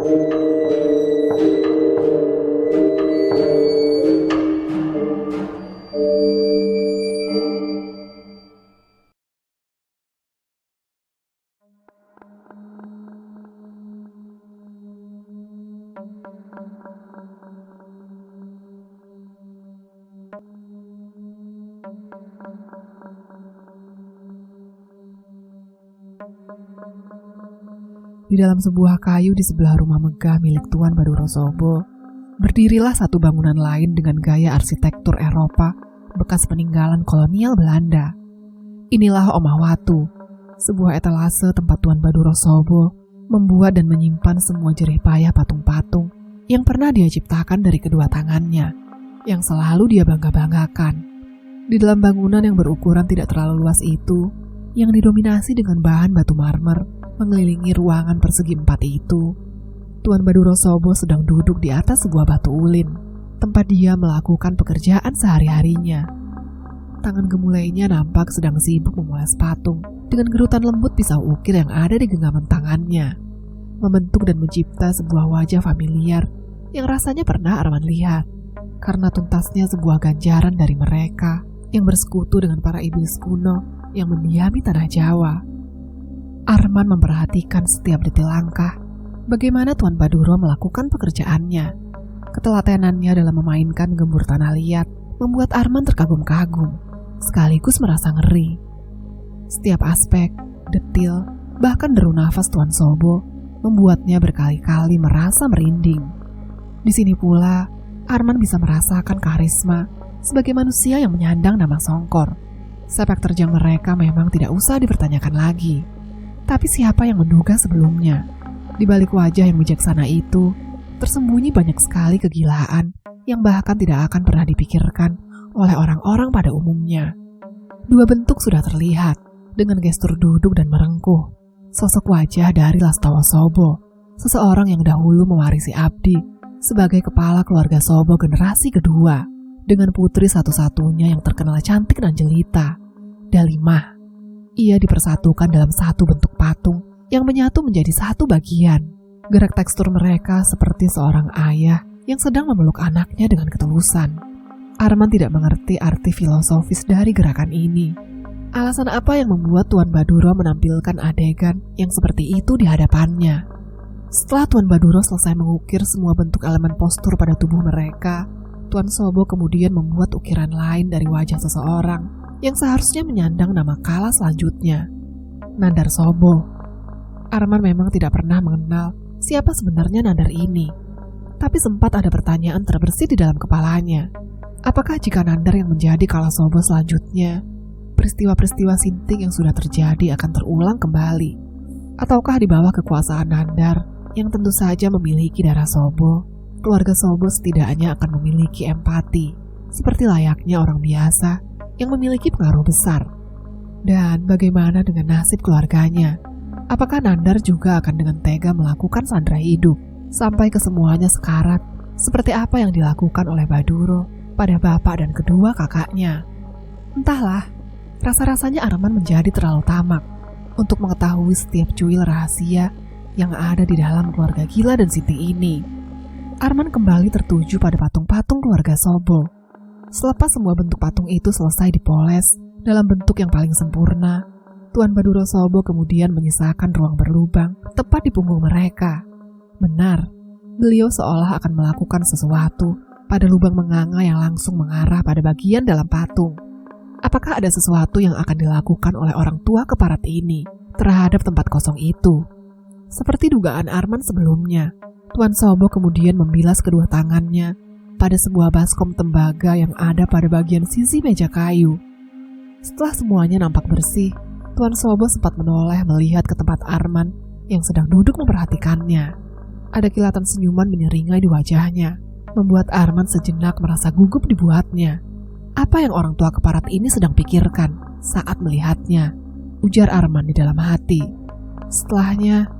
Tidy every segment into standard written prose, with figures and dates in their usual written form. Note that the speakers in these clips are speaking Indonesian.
Di dalam sebuah kayu di sebelah rumah megah milik Tuan Badurosobo, berdirilah satu bangunan lain dengan gaya arsitektur Eropa bekas peninggalan kolonial Belanda. Inilah Omah Watu, sebuah etalase tempat Tuan Badurosobo membuat dan menyimpan semua jerih payah patung-patung yang pernah dia ciptakan dari kedua tangannya, yang selalu dia bangga-banggakan. Di dalam bangunan yang berukuran tidak terlalu luas itu, yang didominasi dengan bahan batu marmer, mengelilingi ruangan persegi 4 itu, Tuan Badurosobo sedang duduk di atas sebuah batu ulin, tempat dia melakukan pekerjaan sehari-harinya. Tangan gemulainya nampak sedang sibuk memoles patung dengan gerutan lembut pisau ukir yang ada di genggaman tangannya, membentuk dan mencipta sebuah wajah familiar yang rasanya pernah Arman lihat, karena tuntasnya sebuah ganjaran dari mereka yang bersekutu dengan para iblis kuno yang mendiami tanah Jawa. Arman memperhatikan setiap detil langkah, bagaimana Tuan Baduro melakukan pekerjaannya. Ketelatenannya dalam memainkan gembur tanah liat membuat Arman terkagum-kagum, sekaligus merasa ngeri. Setiap aspek, detil, bahkan deru nafas Tuan Sobo membuatnya berkali-kali merasa merinding. Di sini pula, Arman bisa merasakan karisma sebagai manusia yang menyandang nama Songkor. Sepak terjang mereka memang tidak usah dipertanyakan lagi. Tapi siapa yang menduga sebelumnya? Di balik wajah yang bijaksana itu, tersembunyi banyak sekali kegilaan yang bahkan tidak akan pernah dipikirkan oleh orang-orang pada umumnya. Dua bentuk sudah terlihat dengan gestur duduk dan merengkuh. Sosok wajah dari Lastawa Sobo, seseorang yang dahulu mewarisi abdi sebagai kepala keluarga Sobo generasi kedua, dengan putri satu-satunya yang terkenal cantik dan jelita, Dalimah. Ia dipersatukan dalam satu bentuk patung yang menyatu menjadi satu bagian. Gerak tekstur mereka seperti seorang ayah yang sedang memeluk anaknya dengan ketulusan. Arman tidak mengerti arti filosofis dari gerakan ini. Alasan apa yang membuat Tuan Baduro menampilkan adegan yang seperti itu di hadapannya? Setelah Tuan Baduro selesai mengukir semua bentuk elemen postur pada tubuh mereka, Tuan Sobo kemudian membuat ukiran lain dari wajah seseorang yang seharusnya menyandang nama kala selanjutnya, Nandar Sobo. Arman memang tidak pernah mengenal siapa sebenarnya Nandar ini, tapi sempat ada pertanyaan terbersit di dalam kepalanya. Apakah jika Nandar yang menjadi kala Sobo selanjutnya, peristiwa-peristiwa sinting yang sudah terjadi akan terulang kembali? Ataukah di bawah kekuasaan Nandar yang tentu saja memiliki darah Sobo, keluarga Sobo setidaknya akan memiliki empati, seperti layaknya orang biasa yang memiliki pengaruh besar? Dan bagaimana dengan nasib keluarganya? Apakah Nandar juga akan dengan tega melakukan sandra hidup sampai kesemuanya sekarat seperti apa yang dilakukan oleh Baduro pada bapak dan kedua kakaknya? Entahlah, rasa-rasanya Arman menjadi terlalu tamak untuk mengetahui setiap cuil rahasia yang ada di dalam keluarga gila dan sinting ini. Arman kembali tertuju pada patung-patung keluarga Sobo. Selepas semua bentuk patung itu selesai dipoles dalam bentuk yang paling sempurna, Tuan Badurosobo kemudian menyisakan ruang berlubang tepat di punggung mereka. Benar, beliau seolah akan melakukan sesuatu pada lubang menganga yang langsung mengarah pada bagian dalam patung. Apakah ada sesuatu yang akan dilakukan oleh orang tua keparat ini terhadap tempat kosong itu? Seperti dugaan Arman sebelumnya, Tuan Sobo kemudian membilas kedua tangannya pada sebuah baskom tembaga yang ada pada bagian sisi meja kayu. Setelah semuanya nampak bersih, Tuan Sobo sempat menoleh melihat ke tempat Arman yang sedang duduk memperhatikannya. Ada kilatan senyuman menyeringai di wajahnya, membuat Arman sejenak merasa gugup dibuatnya. Apa yang orang tua keparat ini sedang pikirkan saat melihatnya? Ujar Arman di dalam hati. Setelahnya,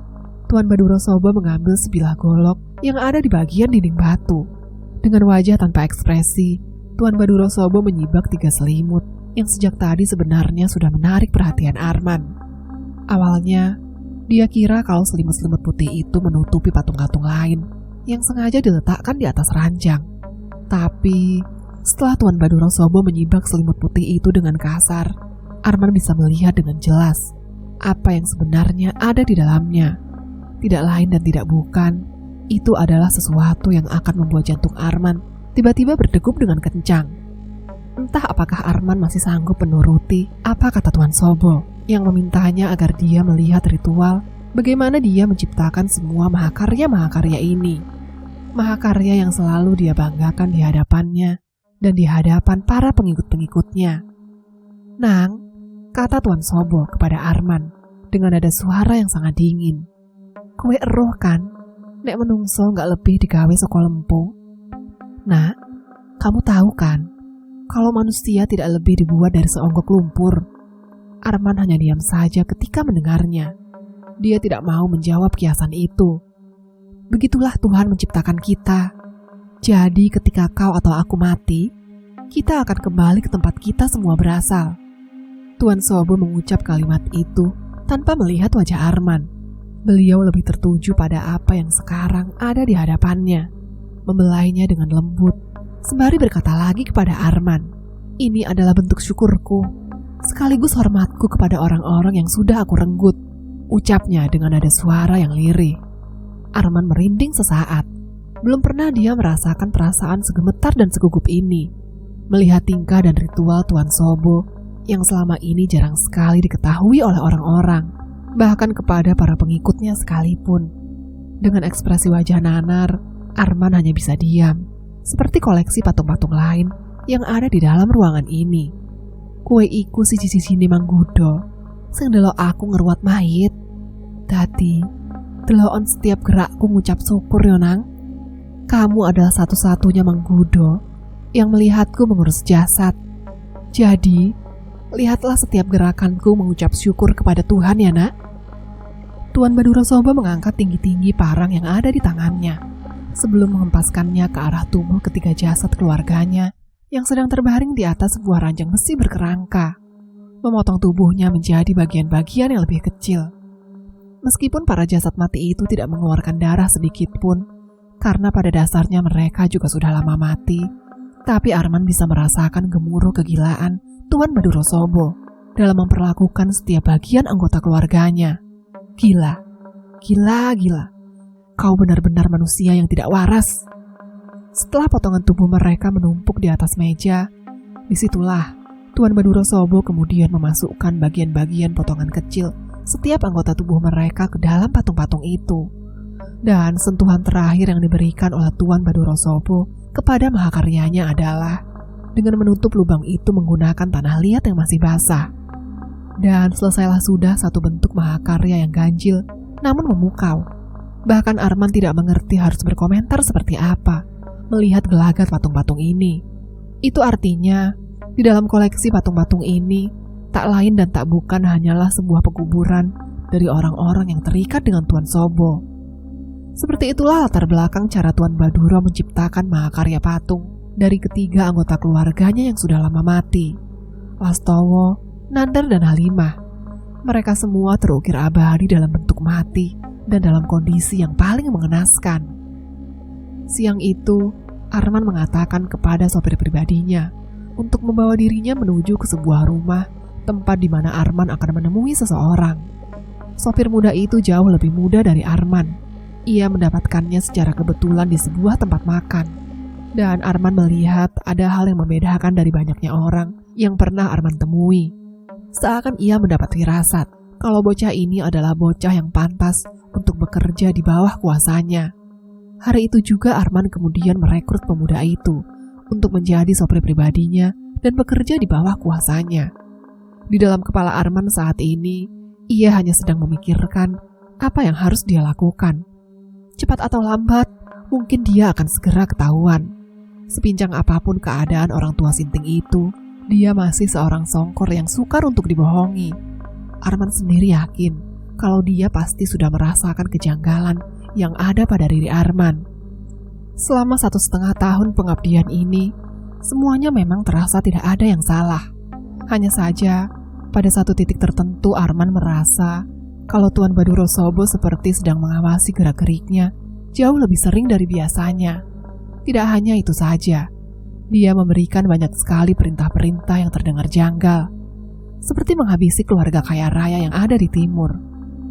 Tuan Badurosobo mengambil sebilah golok yang ada di bagian dinding batu. Dengan wajah tanpa ekspresi, Tuan Badurosobo menyibak 3 selimut yang sejak tadi sebenarnya sudah menarik perhatian Arman. Awalnya, Dia kira kalau selimut-selimut putih itu menutupi patung-patung lain yang sengaja diletakkan di atas ranjang. Tapi setelah Tuan Baduro Sobo menyibak selimut putih itu dengan kasar, Arman bisa melihat dengan jelas apa yang sebenarnya ada di dalamnya. Tidak lain dan tidak bukan, itu adalah sesuatu yang akan membuat jantung Arman tiba-tiba berdegup dengan kencang. Entah apakah Arman masih sanggup menuruti apa kata Tuan Sobo yang memintanya agar dia melihat ritual bagaimana dia menciptakan semua mahakarya-mahakarya ini. Mahakarya yang selalu dia banggakan di hadapannya dan di hadapan para pengikut-pengikutnya. Nang, kata Tuan Sobo kepada Arman dengan nada suara yang sangat dingin. Kowe eruh kan, nek menungso gak lebih digawe saka lempung. Nak, kamu tahu kan, kalau manusia tidak lebih dibuat dari seonggok lumpur. Arman hanya diam saja ketika mendengarnya. Dia tidak mau menjawab kiasan itu. Begitulah Tuhan menciptakan kita. Jadi ketika kau atau aku mati, kita akan kembali ke tempat kita semua berasal. Tuan Sobo mengucap kalimat itu tanpa melihat wajah Arman. Beliau lebih tertuju pada apa yang sekarang ada di hadapannya. Membelainya dengan lembut, sembari berkata lagi kepada Arman, ini adalah bentuk syukurku, sekaligus hormatku kepada orang-orang yang sudah aku renggut. Ucapnya dengan nada suara yang lirih. Arman merinding sesaat. Belum pernah dia merasakan perasaan segemetar dan segugup ini. Melihat tingkah dan ritual Tuan Sobo yang selama ini jarang sekali diketahui oleh orang-orang, bahkan kepada para pengikutnya sekalipun. Dengan ekspresi wajah nanar, Arman hanya bisa diam, seperti koleksi patung-patung lain yang ada di dalam ruangan ini. Kue iku siji-sijine manggudo, sing delok aku ngeruat mayit. Dadi, delokon setiap gerakku ngucap syukur yo Nang. Kamu adalah satu-satunya manggudo yang melihatku mengurus jasad. Jadi, lihatlah setiap gerakanku mengucap syukur kepada Tuhan ya Nak. Tuan Baduro Sobo mengangkat tinggi-tinggi parang yang ada di tangannya sebelum menghempaskannya ke arah tubuh ketiga jasad keluarganya yang sedang terbaring di atas sebuah ranjang besi berkerangka, memotong tubuhnya menjadi bagian-bagian yang lebih kecil. Meskipun para jasad mati itu tidak mengeluarkan darah sedikit pun, karena pada dasarnya mereka juga sudah lama mati, tapi Arman bisa merasakan gemuruh kegilaan Tuan Baduro Sobo dalam memperlakukan setiap bagian anggota keluarganya. Gila, gila, gila. Kau benar-benar manusia yang tidak waras. Setelah potongan tubuh mereka menumpuk di atas meja, disitulah Tuan Baduro Sobo kemudian memasukkan bagian-bagian potongan kecil setiap anggota tubuh mereka ke dalam patung-patung itu. Dan sentuhan terakhir yang diberikan oleh Tuan Baduro Sobo kepada mahakaryanya adalah dengan menutup lubang itu menggunakan tanah liat yang masih basah. Dan selesailah sudah satu bentuk mahakarya yang ganjil namun memukau. Bahkan Arman tidak mengerti harus berkomentar seperti apa melihat gelagat patung-patung ini. Itu artinya di dalam koleksi patung-patung ini tak lain dan tak bukan hanyalah sebuah pekuburan dari orang-orang yang terikat dengan Tuan Sobo. Seperti itulah latar belakang cara Tuan Baduro menciptakan mahakarya patung dari ketiga anggota keluarganya yang sudah lama mati, Lastowo, Nandar, dan Halimah. Mereka semua terukir abadi dalam bentuk mati dan dalam kondisi yang paling mengenaskan. Siang itu, Arman mengatakan kepada sopir pribadinya untuk membawa dirinya menuju ke sebuah rumah tempat di mana Arman akan menemui seseorang. Sopir muda itu jauh lebih muda dari Arman. Ia mendapatkannya secara kebetulan di sebuah tempat makan. Dan Arman melihat ada hal yang membedakan dari banyaknya orang yang pernah Arman temui. Seakan ia mendapat firasat kalau bocah ini adalah bocah yang pantas untuk bekerja di bawah kuasanya. Hari itu juga Arman kemudian merekrut pemuda itu untuk menjadi sopir pribadinya dan bekerja di bawah kuasanya. Di dalam kepala Arman saat ini, ia hanya sedang memikirkan apa yang harus dia lakukan. Cepat atau lambat, mungkin dia akan segera ketahuan. Sepincang apapun keadaan orang tua Sinting itu, dia masih seorang songkor yang sukar untuk dibohongi. Arman sendiri yakin kalau dia pasti sudah merasakan kejanggalan yang ada pada diri Arman. Selama 1,5 tahun pengabdian ini, semuanya memang terasa tidak ada yang salah. Hanya saja, pada satu titik tertentu Arman merasa kalau Tuan Badurosobo seperti sedang mengawasi gerak-geriknya jauh lebih sering dari biasanya. Tidak hanya itu saja, dia memberikan banyak sekali perintah-perintah yang terdengar janggal, seperti menghabisi keluarga kaya raya yang ada di timur,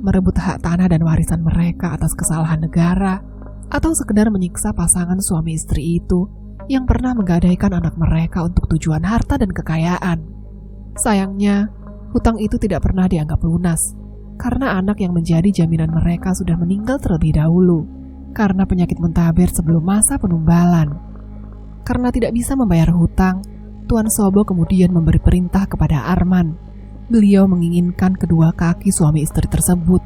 merebut hak tanah dan warisan mereka atas kesalahan negara, atau sekedar menyiksa pasangan suami istri itu yang pernah menggadaikan anak mereka untuk tujuan harta dan kekayaan. Sayangnya, hutang itu tidak pernah dianggap lunas, karena anak yang menjadi jaminan mereka sudah meninggal terlebih dahulu, karena penyakit mentabir sebelum masa penumbalan. Karena tidak bisa membayar hutang, Tuan Sobo kemudian memberi perintah kepada Arman. Beliau menginginkan kedua kaki suami istri tersebut,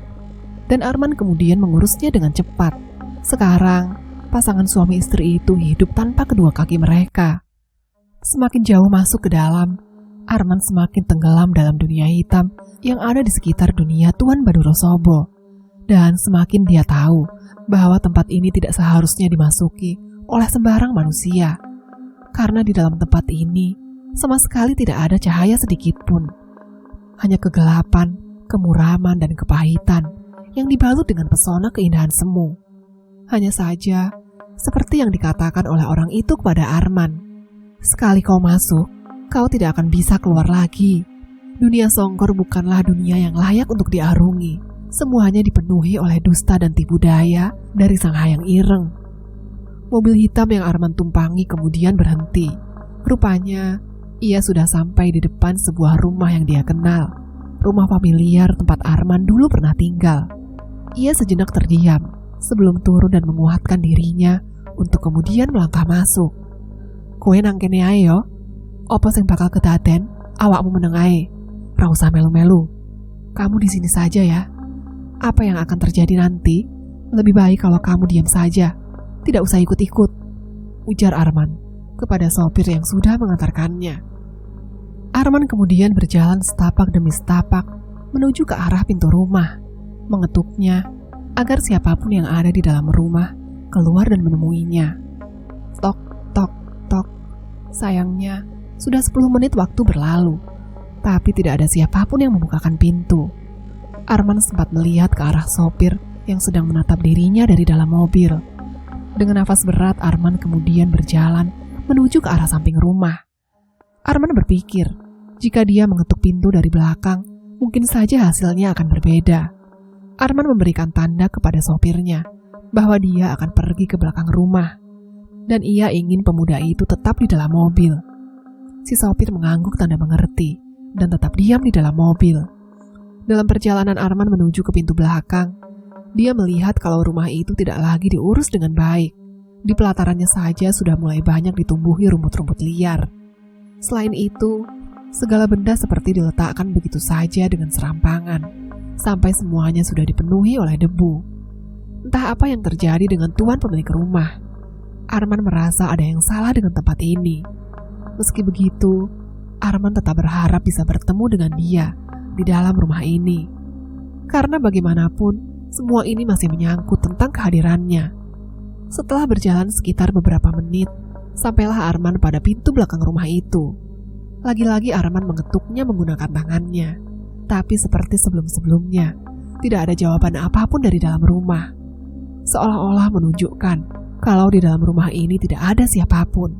dan Arman kemudian mengurusnya dengan cepat. Sekarang, pasangan suami istri itu hidup tanpa kedua kaki mereka. Semakin jauh masuk ke dalam, Arman semakin tenggelam dalam dunia hitam yang ada di sekitar dunia Tuan Badurosobo. Dan semakin dia tahu bahwa tempat ini tidak seharusnya dimasuki oleh sembarang manusia, karena di dalam tempat ini sama sekali tidak ada cahaya sedikit pun. Hanya kegelapan, kemuraman, dan kepahitan yang dibalut dengan pesona keindahan semu. Hanya saja, seperti yang dikatakan oleh orang itu kepada Arman, sekali kau masuk, kau tidak akan bisa keluar lagi. Dunia Songkor bukanlah dunia yang layak untuk diarungi. Semuanya dipenuhi oleh dusta dan tipu daya dari sang hayang ireng. Mobil hitam yang Arman tumpangi kemudian berhenti. Rupanya, ia sudah sampai di depan sebuah rumah yang dia kenal. Rumah familiar tempat Arman dulu pernah tinggal. Ia sejenak terdiam sebelum turun dan menguatkan dirinya untuk kemudian melangkah masuk. Kowe nang kene ae yo. Apa sing bakal kedaden? Awakmu meneng ae. Ra usah melu-melu. Kamu di sini saja ya. Apa yang akan terjadi nanti? Lebih baik kalau kamu diam saja. Tidak usah ikut-ikut, ujar Arman kepada sopir yang sudah mengantarkannya. Arman kemudian berjalan setapak demi setapak menuju ke arah pintu rumah, mengetuknya agar siapapun yang ada di dalam rumah keluar dan menemuinya. Tok, tok, tok. Sayangnya, sudah 10 menit waktu berlalu, tapi tidak ada siapapun yang membukakan pintu. Arman sempat melihat ke arah sopir yang sedang menatap dirinya dari dalam mobil. Dengan nafas berat, Arman kemudian berjalan menuju ke arah samping rumah. Arman berpikir, jika dia mengetuk pintu dari belakang, mungkin saja hasilnya akan berbeda. Arman memberikan tanda kepada sopirnya bahwa dia akan pergi ke belakang rumah, dan ia ingin pemuda itu tetap di dalam mobil. Si sopir mengangguk tanda mengerti dan tetap diam di dalam mobil. Dalam perjalanan Arman menuju ke pintu belakang, dia melihat kalau rumah itu tidak lagi diurus dengan baik. Di pelatarannya saja sudah mulai banyak ditumbuhi rumput-rumput liar. Selain itu, segala benda seperti diletakkan begitu saja dengan serampangan, sampai semuanya sudah dipenuhi oleh debu. Entah apa yang terjadi dengan tuan pemilik rumah. Arman merasa ada yang salah dengan tempat ini. Meski begitu, Arman tetap berharap bisa bertemu dengan dia di dalam rumah ini. Karena bagaimanapun, semua ini masih menyangkut tentang kehadirannya. Setelah berjalan sekitar beberapa menit, sampailah Arman pada pintu belakang rumah itu. Lagi-lagi Arman mengetuknya menggunakan tangannya. Tapi seperti sebelum-sebelumnya, tidak ada jawaban apapun dari dalam rumah. Seolah-olah menunjukkan kalau di dalam rumah ini tidak ada siapapun.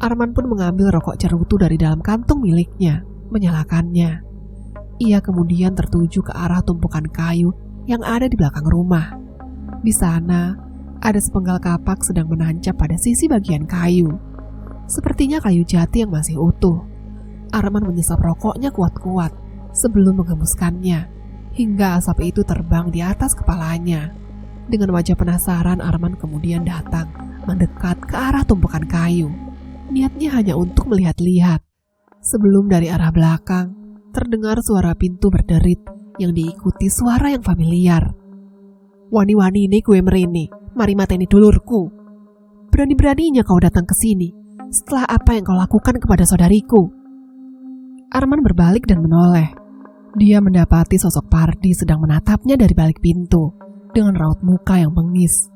Arman pun mengambil rokok cerutu dari dalam kantung miliknya, menyalakannya. Ia kemudian tertuju ke arah tumpukan kayu yang ada di belakang rumah. Di sana, ada sepenggal kapak sedang menancap pada sisi bagian kayu. Sepertinya kayu jati yang masih utuh. Arman menyesap rokoknya kuat-kuat sebelum menghembuskannya, hingga asap itu terbang di atas kepalanya. Dengan wajah penasaran, Arman kemudian datang, mendekat ke arah tumpukan kayu. Niatnya hanya untuk melihat-lihat. Sebelum dari arah belakang, terdengar suara pintu berderit yang diikuti suara yang familiar. Wani-wani ini gue merini, mari mateni dulurku. Berani-beraninya kau datang ke sini setelah apa yang kau lakukan kepada saudariku. Arman berbalik dan menoleh. Dia mendapati sosok Pardi sedang menatapnya dari balik pintu dengan raut muka yang bengis.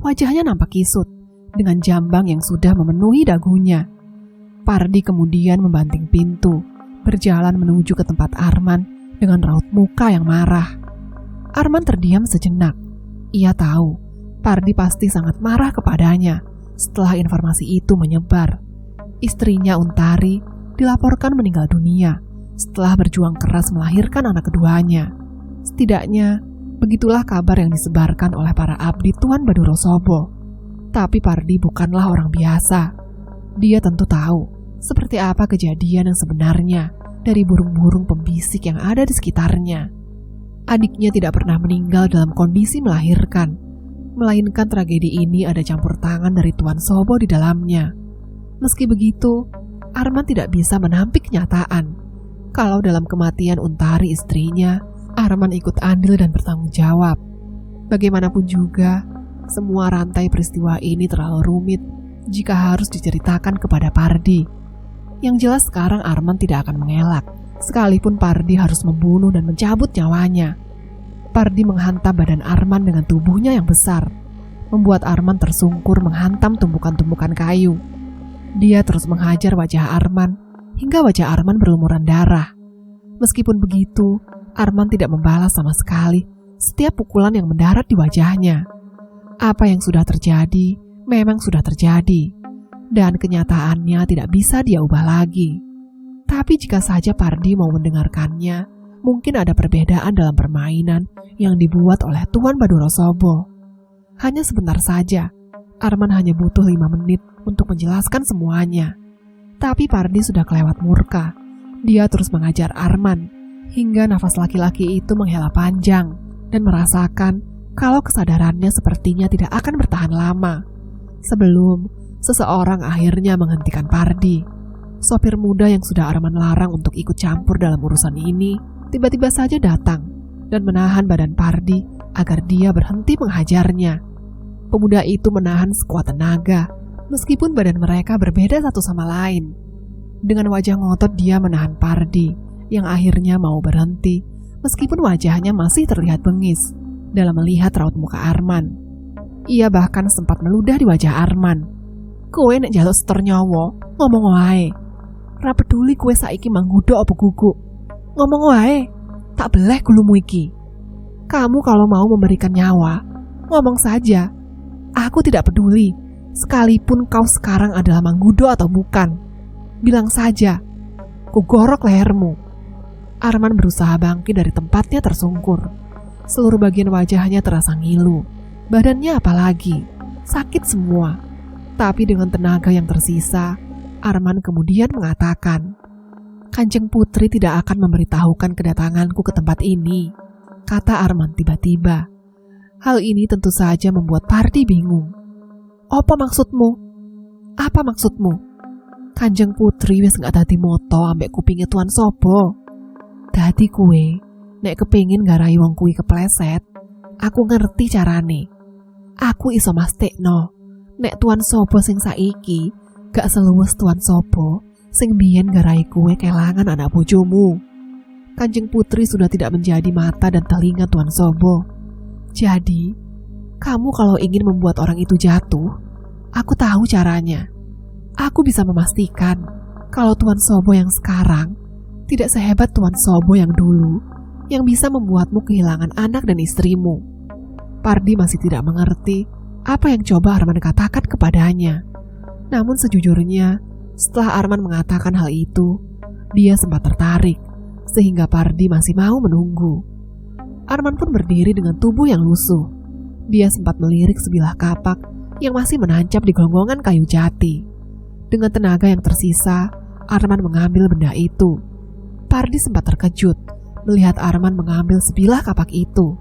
Wajahnya nampak kisut dengan jambang yang sudah memenuhi dagunya. Pardi kemudian membanting pintu, berjalan menuju ke tempat Arman dengan raut muka yang marah. Arman terdiam sejenak. Ia tahu Pardi pasti sangat marah kepadanya setelah informasi itu menyebar. Istrinya Untari dilaporkan meninggal dunia setelah berjuang keras melahirkan anak keduanya. Setidaknya begitulah kabar yang disebarkan oleh para abdi Tuan Badurosobo. Tapi Pardi bukanlah orang biasa. Dia tentu tahu seperti apa kejadian yang sebenarnya dari burung-burung pembisik yang ada di sekitarnya. Adiknya tidak pernah meninggal dalam kondisi melahirkan, melainkan tragedi ini ada campur tangan dari Tuan Sobo di dalamnya. Meski begitu, Arman tidak bisa menampik kenyataan kalau dalam kematian Untari istrinya, Arman ikut andil dan bertanggung jawab. Bagaimanapun juga, semua rantai peristiwa ini terlalu rumit jika harus diceritakan kepada Pardi. Yang jelas sekarang Arman tidak akan mengelak, sekalipun Pardi harus membunuh dan mencabut nyawanya. Pardi menghantam badan Arman dengan tubuhnya yang besar, membuat Arman tersungkur menghantam tumpukan-tumpukan kayu. Dia terus menghajar wajah Arman, hingga wajah Arman berlumuran darah. Meskipun begitu, Arman tidak membalas sama sekali setiap pukulan yang mendarat di wajahnya. Apa yang sudah terjadi, memang sudah terjadi, dan kenyataannya tidak bisa dia ubah lagi. Tapi jika saja Pardi mau mendengarkannya, mungkin ada perbedaan dalam permainan yang dibuat oleh Tuan Badurosobo. Hanya sebentar saja, Arman hanya butuh 5 menit untuk menjelaskan semuanya. Tapi Pardi sudah kelewat murka. Dia terus mengajar Arman, hingga nafas laki-laki itu menghela panjang dan merasakan kalau kesadarannya sepertinya tidak akan bertahan lama. Sebelum seseorang akhirnya menghentikan Pardi. Sopir muda yang sudah Arman larang untuk ikut campur dalam urusan ini, tiba-tiba saja datang dan menahan badan Pardi agar dia berhenti menghajarnya. Pemuda itu menahan sekuat tenaga, meskipun badan mereka berbeda satu sama lain. Dengan wajah ngotot dia menahan Pardi, yang akhirnya mau berhenti, meskipun wajahnya masih terlihat bengis dalam melihat raut muka Arman. Ia bahkan sempat meludah di wajah Arman. "Kowe nek njaluk setor nyawa, ngomong wae. Ra peduli kowe saiki manggudo apa guguk. Ngomong wae, tak beleh gulumu iki. Kamu kalau mau memberikan nyawa, ngomong saja. Aku tidak peduli, sekalipun kau sekarang adalah manggudo atau bukan. Bilang saja, ku gorok lehermu." Arman berusaha bangkit dari tempatnya tersungkur. Seluruh bagian wajahnya terasa ngilu, badannya apalagi, sakit semua. Tapi dengan tenaga yang tersisa, Arman kemudian mengatakan, "Kanjeng Putri tidak akan memberitahukan kedatanganku ke tempat ini," kata Arman tiba-tiba. Hal ini tentu saja membuat Pardi bingung. "Apa maksudmu? Apa maksudmu? Kanjeng Putri wis gak dadi moto ambek kupinge Tuan Sobo. Dadi kue, nek kepengin ngarai wong kuwi kepleset, aku ngerti carane. Aku iso mastekno, nek Tuan Sobo sing saiki gak seluwes Tuan Sobo sing biyen ngarai kue kelangan anak bojomu. Kanjeng Putri sudah tidak menjadi mata dan telinga Tuan Sobo. Jadi, kamu kalau ingin membuat orang itu jatuh, aku tahu caranya. Aku bisa memastikan kalau Tuan Sobo yang sekarang tidak sehebat Tuan Sobo yang dulu, yang bisa membuatmu kehilangan anak dan istrimu." Pardi masih tidak mengerti apa yang coba Arman katakan kepadanya. Namun sejujurnya, setelah Arman mengatakan hal itu, dia sempat tertarik, sehingga Pardi masih mau menunggu. Arman pun berdiri dengan tubuh yang lusuh. Dia sempat melirik sebilah kapak yang masih menancap di gelonggongan kayu jati. Dengan tenaga yang tersisa, Arman mengambil benda itu. Pardi sempat terkejut melihat Arman mengambil sebilah kapak itu.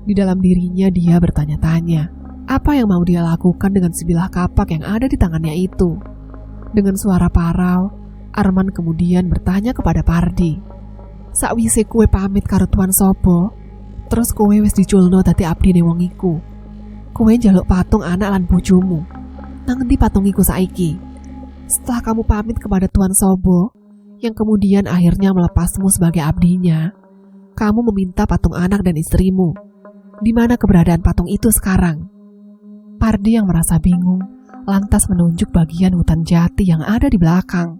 Di dalam dirinya dia bertanya-tanya, apa yang mau dia lakukan dengan sebilah kapak yang ada di tangannya itu. Dengan suara parau, Arman kemudian bertanya kepada Pardi, "Sakwise kue pamit karo Tuan Sobo, terus kue wis diculno dadi abdine wong iku. Kue njaluk patung anak lan bojomu. Nang endi patung iku saiki? Setelah kamu pamit kepada Tuan Sobo, yang kemudian akhirnya melepasmu sebagai abdinya, kamu meminta patung anak dan istrimu. Di mana keberadaan patung itu sekarang?" Pardi yang merasa bingung, lantas menunjuk bagian hutan jati yang ada di belakang.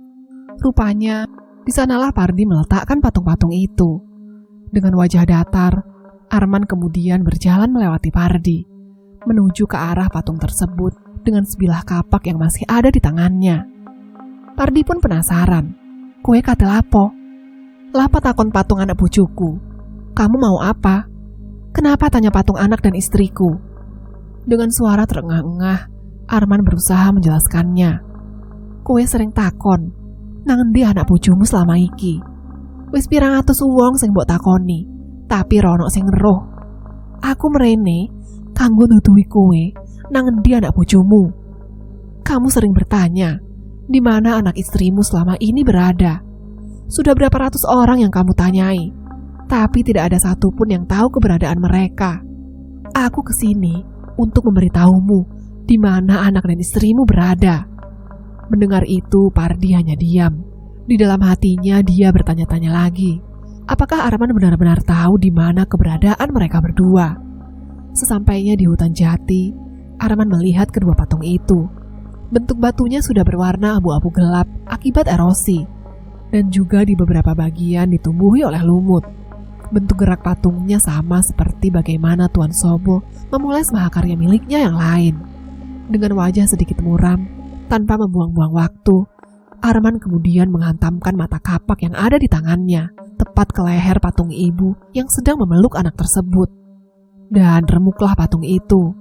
Rupanya, di sanalah Pardi meletakkan patung-patung itu. Dengan wajah datar, Arman kemudian berjalan melewati Pardi, menuju ke arah patung tersebut dengan sebilah kapak yang masih ada di tangannya. Pardi pun penasaran. "Kue kate lapo?" "Lapa takon patung anak bojoku. Kamu mau apa?" "Kenapa tanya patung anak dan istriku?" Dengan suara terengah-engah, Arman berusaha menjelaskannya. "Kue sering takon, nang endi anak bojomu selama iki? Wis pirang atus wong sing mbok takoni, tapi rono sing ngeruh. Aku mrene kanggo nuduhi kowe nang endi anak bojomu. Kamu sering bertanya, di mana anak istrimu selama ini berada. Sudah berapa ratus orang yang kamu tanyai, tapi tidak ada satupun yang tahu keberadaan mereka. Aku kesini untuk memberitahumu di mana anak dan istrimu berada." Mendengar itu, Pardi hanya diam. Di dalam hatinya dia bertanya-tanya lagi, apakah Arman benar-benar tahu di mana keberadaan mereka berdua? Sesampainya di hutan jati, Arman melihat kedua patung itu. Bentuk batunya sudah berwarna abu-abu gelap akibat erosi, dan juga di beberapa bagian ditumbuhi oleh lumut. Bentuk gerak patungnya sama seperti bagaimana Tuan Sobo memoles mahakarya miliknya yang lain. Dengan wajah sedikit muram, tanpa membuang-buang waktu, Arman kemudian menghantamkan mata kapak yang ada di tangannya tepat ke leher patung ibu yang sedang memeluk anak tersebut. Dan remuklah patung itu.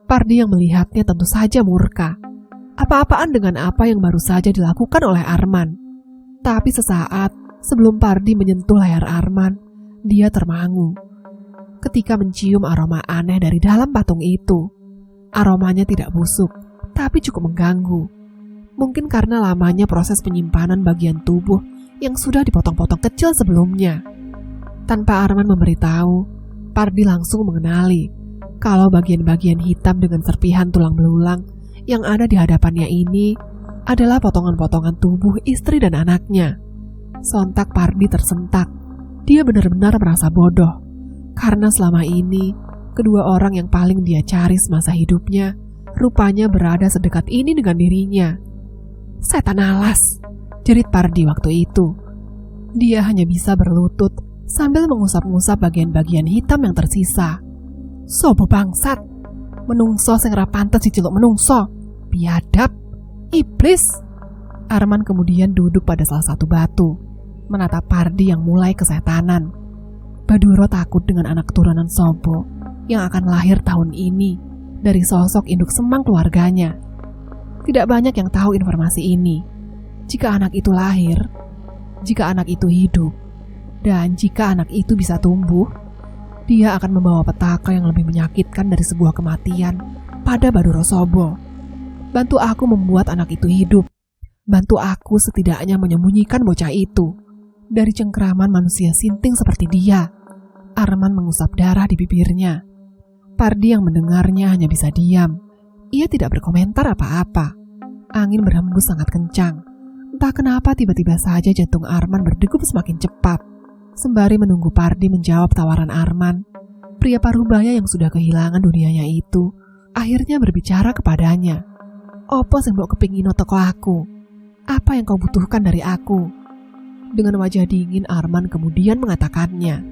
Pardi yang melihatnya tentu saja murka. Apa-apaan dengan apa yang baru saja dilakukan oleh Arman. Tapi sesaat sebelum Pardi menyentuh leher Arman, dia termangu ketika mencium aroma aneh dari dalam patung itu. Aromanya tidak busuk, tapi cukup mengganggu. Mungkin karena lamanya proses penyimpanan bagian tubuh yang sudah dipotong-potong kecil sebelumnya. Tanpa Arman memberitahu, Pardi langsung mengenali kalau bagian-bagian hitam dengan serpihan tulang belulang yang ada di hadapannya ini adalah potongan-potongan tubuh istri dan anaknya. Sontak Pardi tersentak. Dia benar-benar merasa bodoh, karena selama ini kedua orang yang paling dia cari semasa hidupnya rupanya berada sedekat ini dengan dirinya. "Setan alas," jerit Pardi waktu itu. Dia hanya bisa berlutut sambil mengusap-ngusap bagian-bagian hitam yang tersisa. "Sobo bangsat, menungso sing ra pantes diceluk menungso, biadab, iblis." Arman kemudian duduk pada salah satu batu, menatap Pardi yang mulai kesetanan. Baduro takut dengan anak turunan Sobo yang akan lahir tahun ini dari sosok induk semang keluarganya. Tidak banyak yang tahu informasi ini. Jika anak itu lahir, jika anak itu hidup, dan jika anak itu bisa tumbuh, dia akan membawa petaka yang lebih menyakitkan dari sebuah kematian pada Baduro Sobo. Bantu aku membuat anak itu hidup. Bantu aku setidaknya menyembunyikan bocah itu dari cengkraman manusia sinting seperti dia. Arman mengusap darah di bibirnya. Pardi yang mendengarnya hanya bisa diam. Ia tidak berkomentar apa-apa. Angin berhembus sangat kencang. Entah kenapa tiba-tiba saja jantung Arman berdegup semakin cepat. Sembari menunggu Pardi menjawab tawaran Arman, pria parubaya yang sudah kehilangan dunianya itu akhirnya berbicara kepadanya. "Opo sing mbok kepingino teko aku? Apa yang kau butuhkan dari aku?" Dengan wajah dingin Arman kemudian mengatakannya.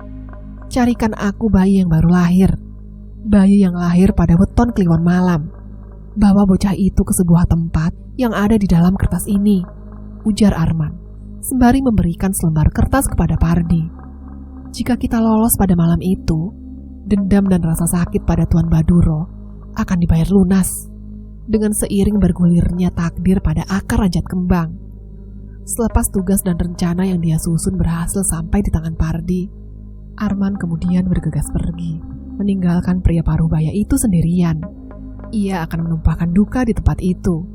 "Carikan aku bayi yang baru lahir. Bayi yang lahir pada weton kliwon malam. Bawa bocah itu ke sebuah tempat yang ada di dalam kertas ini," ujar Arman, sembari memberikan selembar kertas kepada Pardi. "Jika kita lolos pada malam itu, dendam dan rasa sakit pada Tuan Baduro akan dibayar lunas dengan seiring bergulirnya takdir pada akar ranjat kembang." Selepas tugas dan rencana yang dia susun berhasil sampai di tangan Pardi, Arman kemudian bergegas pergi, meninggalkan pria parubaya itu sendirian. Ia akan menumpahkan duka di tempat itu.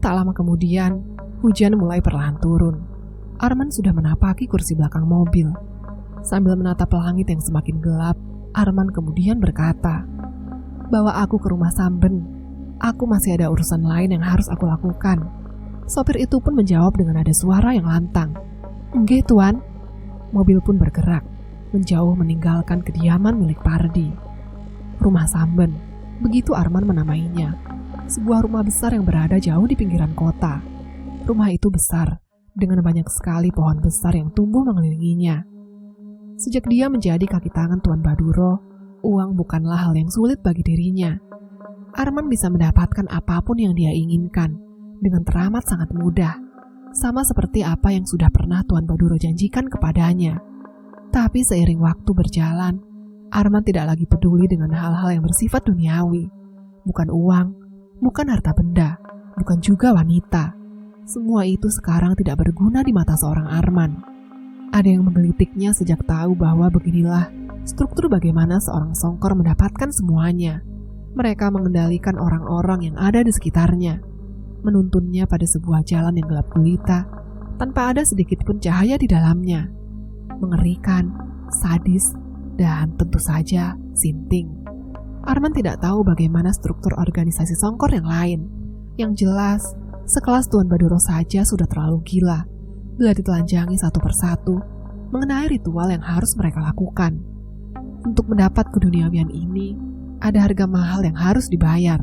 Tak lama kemudian, hujan mulai perlahan turun. Arman sudah menapaki kursi belakang mobil. Sambil menatap langit yang semakin gelap, Arman kemudian berkata, "Bawa aku ke rumah Samben. Aku masih ada urusan lain yang harus aku lakukan." Sopir itu pun menjawab dengan nada suara yang lantang. "Nggih, Tuan." Mobil pun bergerak, menjauh meninggalkan kediaman milik Pardi. Rumah Samben, begitu Arman menamainya. Sebuah rumah besar yang berada jauh di pinggiran kota. Rumah itu besar, dengan banyak sekali pohon besar yang tumbuh mengelilinginya. Sejak dia menjadi kaki tangan Tuan Baduro, Uang bukanlah hal yang sulit bagi dirinya. Arman bisa mendapatkan apapun yang dia inginkan dengan teramat sangat mudah, sama seperti apa yang sudah pernah Tuan Baduro janjikan kepadanya. Tapi seiring waktu berjalan, Arman tidak lagi peduli dengan hal-hal yang bersifat duniawi. Bukan uang, bukan harta benda, bukan juga wanita. Semua itu sekarang tidak berguna di mata seorang Arman. Ada yang menggelitiknya sejak tahu bahwa beginilah struktur bagaimana seorang songkor mendapatkan semuanya. Mereka mengendalikan orang-orang yang ada di sekitarnya, menuntunnya pada sebuah jalan yang gelap gulita, tanpa ada sedikit pun cahaya di dalamnya. Mengerikan, sadis, dan tentu saja sinting. Arman tidak tahu bagaimana struktur organisasi songkor yang lain. Yang jelas, sekelas Tuan Baduro saja sudah terlalu gila bila ditelanjangi satu persatu mengenai ritual yang harus mereka lakukan. Untuk mendapat keduniawian ini, ada harga mahal yang harus dibayar.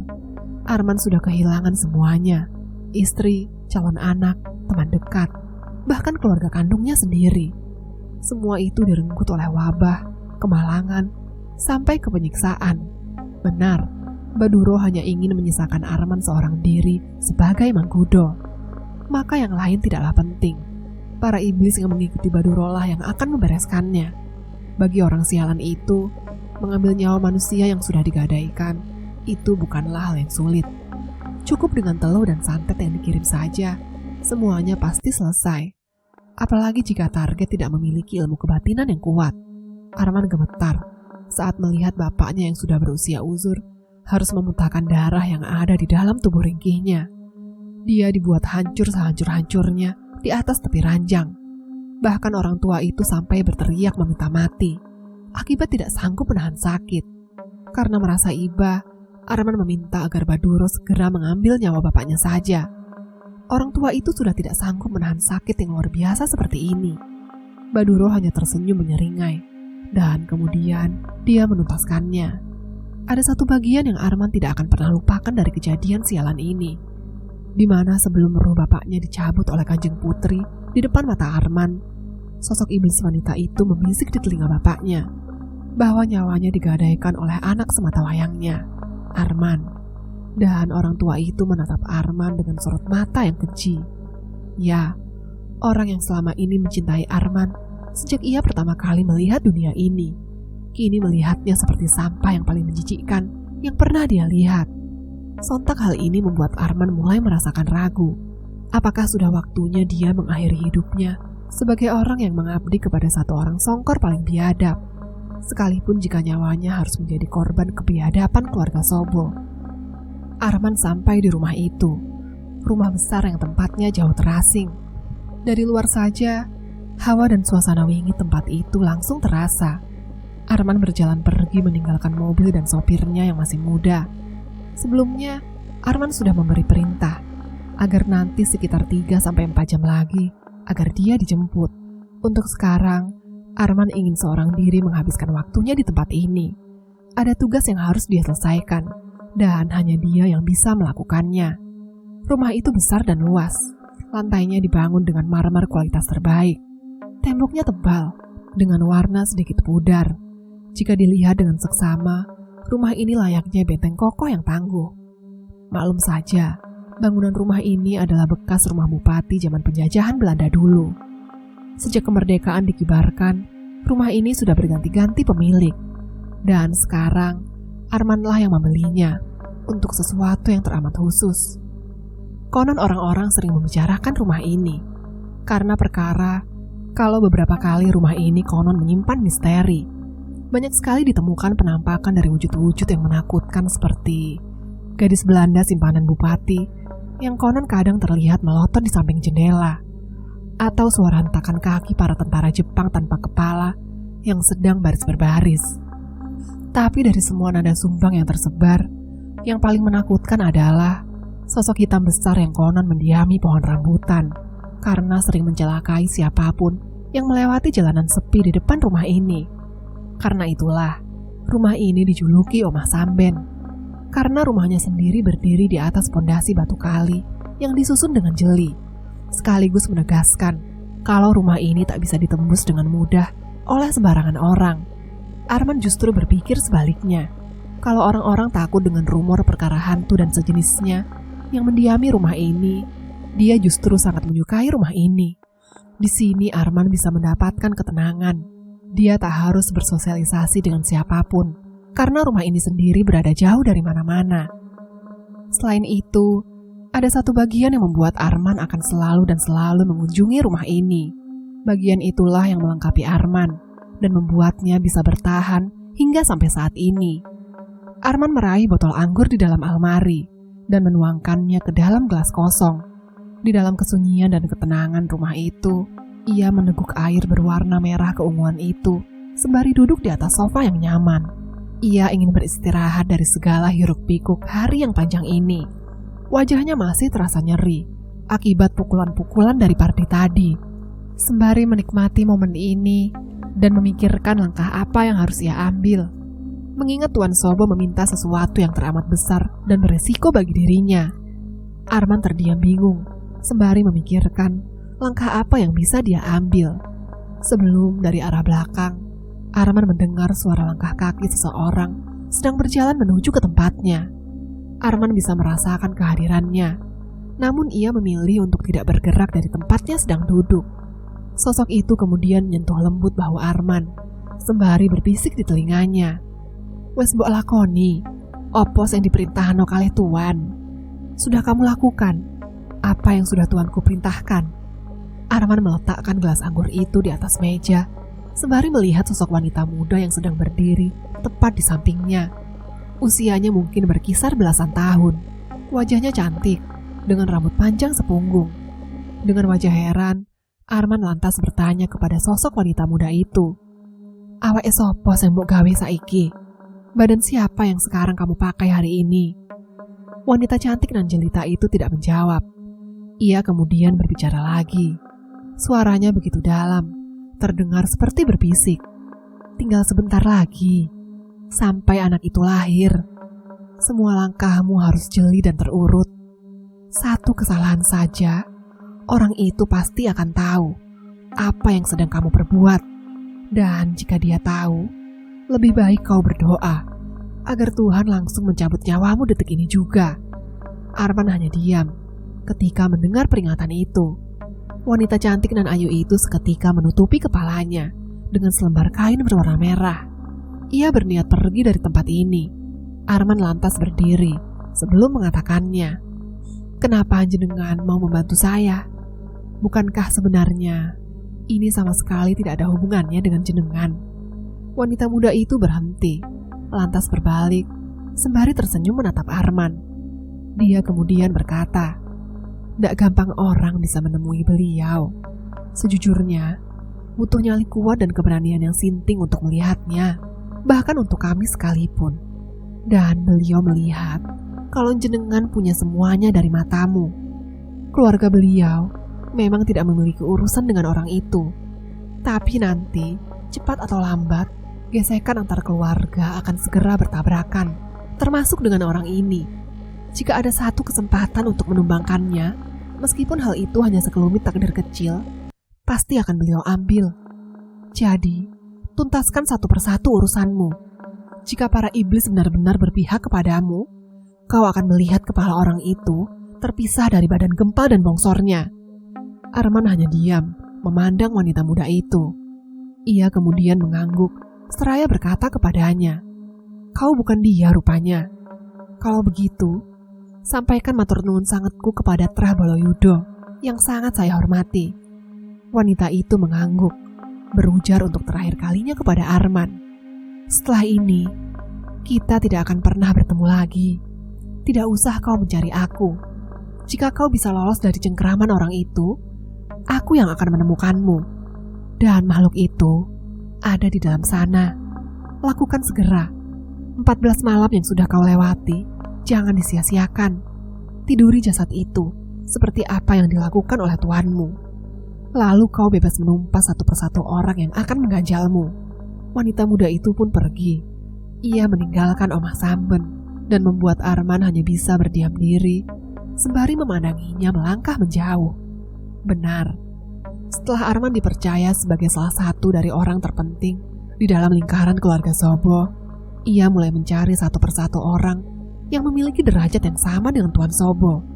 Arman sudah kehilangan semuanya. Istri, calon anak, teman dekat, bahkan keluarga kandungnya sendiri. Semua itu direnggut oleh wabah, kemalangan, sampai ke penyiksaan. Benar, Baduro hanya ingin menyisakan Arman seorang diri sebagai mangkudo. Maka yang lain tidaklah penting. Para iblis yang mengikuti Baduro lah yang akan membereskannya. Bagi orang sialan itu, mengambil nyawa manusia yang sudah digadaikan, itu bukanlah hal yang sulit. Cukup dengan telur dan santet yang dikirim saja, semuanya pasti selesai. Apalagi jika target tidak memiliki ilmu kebatinan yang kuat. Arman gemetar saat melihat bapaknya yang sudah berusia uzur harus memuntahkan darah yang ada di dalam tubuh ringkihnya. Dia dibuat hancur sehancur-hancurnya di atas tepi ranjang. Bahkan orang tua itu sampai berteriak meminta mati akibat tidak sanggup menahan sakit. Karena merasa iba, Arman meminta agar Baduro segera mengambil nyawa bapaknya saja. Orang tua itu sudah tidak sanggup menahan sakit yang luar biasa seperti ini. Baduro hanya tersenyum menyeringai, dan kemudian dia menuntaskannya. Ada satu bagian yang Arman tidak akan pernah lupakan dari kejadian sialan ini, di mana sebelum roh bapaknya dicabut oleh Kanjeng Putri di depan mata Arman, sosok iblis wanita itu membisik di telinga bapaknya bahwa nyawanya digadaikan oleh anak sematawayangnya, Arman. Dan orang tua itu menatap Arman dengan sorot mata yang keji. Ya, orang yang selama ini mencintai Arman sejak ia pertama kali melihat dunia ini, kini melihatnya seperti sampah yang paling menjijikkan yang pernah dia lihat. Sontak hal ini membuat Arman mulai merasakan ragu. Apakah sudah waktunya dia mengakhiri hidupnya sebagai orang yang mengabdi kepada satu orang songkor paling biadab, sekalipun jika nyawanya harus menjadi korban kebiadaban keluarga Sobo. Arman sampai di rumah itu, rumah besar yang tempatnya jauh terasing. Dari luar saja, hawa dan suasana wingi tempat itu langsung terasa. Arman berjalan pergi meninggalkan mobil dan sopirnya yang masih muda. Sebelumnya, Arman sudah memberi perintah agar nanti sekitar 3-4 jam lagi agar dia dijemput. Untuk sekarang, Arman ingin seorang diri menghabiskan waktunya di tempat ini. Ada tugas yang harus dia selesaikan, dan hanya dia yang bisa melakukannya. Rumah itu besar dan luas. Lantainya dibangun dengan marmer kualitas terbaik. Temboknya tebal, dengan warna sedikit pudar. Jika dilihat dengan seksama, rumah ini layaknya benteng kokoh yang tangguh. Maklum saja, bangunan rumah ini adalah bekas rumah bupati zaman penjajahan Belanda dulu. Sejak kemerdekaan dikibarkan, rumah ini sudah berganti-ganti pemilik. Dan sekarang, Armanlah yang membelinya untuk sesuatu yang teramat khusus. Konon orang-orang sering membicarakan rumah ini karena perkara kalau beberapa kali rumah ini konon menyimpan misteri. Banyak sekali ditemukan penampakan dari wujud-wujud yang menakutkan seperti gadis Belanda simpanan bupati yang konon kadang terlihat melotot di samping jendela, atau suara hentakan kaki para tentara Jepang tanpa kepala yang sedang baris berbaris. Tapi dari semua nada sumbang yang tersebar, yang paling menakutkan adalah sosok hitam besar yang konon mendiami pohon rambutan karena sering mencelakai siapapun yang melewati jalanan sepi di depan rumah ini. Karena itulah, rumah ini dijuluki Omah Samben, karena rumahnya sendiri berdiri di atas pondasi batu kali yang disusun dengan jeli, sekaligus menegaskan kalau rumah ini tak bisa ditembus dengan mudah oleh sembarangan orang. Arman justru berpikir sebaliknya. Kalau orang-orang takut dengan rumor perkara hantu dan sejenisnya yang mendiami rumah ini, dia justru sangat menyukai rumah ini. Di sini Arman bisa mendapatkan ketenangan. Dia tak harus bersosialisasi dengan siapapun, karena rumah ini sendiri berada jauh dari mana-mana. Selain itu, ada satu bagian yang membuat Arman akan selalu mengunjungi rumah ini. Bagian itulah yang melengkapi Arman dan membuatnya bisa bertahan hingga sampai saat ini. Arman meraih botol anggur di dalam almari dan menuangkannya ke dalam gelas kosong. Di dalam kesunyian dan ketenangan rumah itu, ia meneguk air berwarna merah keunguan itu sembari duduk di atas sofa yang nyaman. Ia ingin beristirahat dari segala hiruk-pikuk hari yang panjang ini. Wajahnya masih terasa nyeri akibat pukulan-pukulan dari Pardi tadi. Sembari menikmati momen ini dan memikirkan langkah apa yang harus ia ambil. Mengingat Tuan Sobo meminta sesuatu yang teramat besar dan beresiko bagi dirinya. Arman terdiam bingung sembari memikirkan langkah apa yang bisa dia ambil. Sebelum dari arah belakang, Arman mendengar suara langkah kaki seseorang sedang berjalan menuju ke tempatnya. Arman bisa merasakan kehadirannya, namun ia memilih untuk tidak bergerak dari tempatnya sedang duduk. Sosok itu kemudian menyentuh lembut bahu Arman, sembari berbisik di telinganya. "Wes mbok lakoni, opo yang diperintahkan kalih tuan? Sudah kamu lakukan apa yang sudah tuanku perintahkan?" Arman meletakkan gelas anggur itu di atas meja, sembari melihat sosok wanita muda yang sedang berdiri tepat di sampingnya. Usianya mungkin berkisar belasan tahun. Wajahnya cantik, dengan rambut panjang sepunggung. Dengan wajah heran, Arman lantas bertanya kepada sosok wanita muda itu, "Awake sopo sing mbok gawe saiki? Badan siapa yang sekarang kamu pakai hari ini?" Wanita cantik dan jelita itu tidak menjawab. Ia kemudian berbicara lagi. Suaranya begitu dalam, terdengar seperti berbisik. "Tinggal sebentar lagi, sampai anak itu lahir. Semua langkahmu harus jeli dan terurut. Satu kesalahan saja, orang itu pasti akan tahu apa yang sedang kamu perbuat. Dan jika dia tahu, lebih baik kau berdoa agar Tuhan langsung mencabut nyawamu detik ini juga." Arman hanya diam ketika mendengar peringatan itu. Wanita cantik dan ayu itu seketika menutupi kepalanya dengan selembar kain berwarna merah. Ia berniat pergi dari tempat ini. Arman lantas berdiri sebelum mengatakannya, "Kenapa jenengan mau membantu saya? Bukankah sebenarnya ini sama sekali tidak ada hubungannya dengan jenengan?" Wanita muda itu berhenti, lantas berbalik, sembari tersenyum menatap Arman. Dia kemudian berkata, "Tidak gampang orang bisa menemui beliau. Sejujurnya, butuh nyali kuat dan keberanian yang sinting untuk melihatnya, bahkan untuk kami sekalipun. Dan beliau melihat kalau jenengan punya semuanya dari matamu. Keluarga beliau memang tidak memiliki urusan dengan orang itu. Tapi nanti, cepat atau lambat, gesekan antar keluarga akan segera bertabrakan, termasuk dengan orang ini. Jika ada satu kesempatan untuk menumbangkannya, meskipun hal itu hanya sekelumit takdir kecil, pasti akan beliau ambil. Jadi, tuntaskan satu persatu urusanmu. Jika para iblis benar-benar berpihak kepadamu, kau akan melihat kepala orang itu terpisah dari badan gempal dan bongsornya." Arman hanya diam, memandang wanita muda itu. Ia kemudian mengangguk, seraya berkata kepadanya, "Kau bukan dia rupanya. Kalau begitu, sampaikan matur nuwun sangetku kepada Trah Baloyudo yang sangat saya hormati." Wanita itu mengangguk, berujar untuk terakhir kalinya kepada Arman, "Setelah ini, kita tidak akan pernah bertemu lagi. Tidak usah kau mencari aku. Jika kau bisa lolos dari cengkeraman orang itu, aku yang akan menemukanmu. Dan makhluk itu ada di dalam sana. Lakukan segera. 14 malam yang sudah kau lewati, jangan disia-siakan. Tiduri jasad itu seperti apa yang dilakukan oleh tuanmu. Lalu kau bebas menumpas satu persatu orang yang akan mengganjalmu." Wanita muda itu pun pergi. Ia meninggalkan Omah Samben dan membuat Arman hanya bisa berdiam diri sembari memandanginya melangkah menjauh. Benar, setelah Arman dipercaya sebagai salah satu dari orang terpenting Di dalam lingkaran keluarga Sobo, ia mulai mencari satu persatu orang yang memiliki derajat yang sama dengan Tuan Sobo.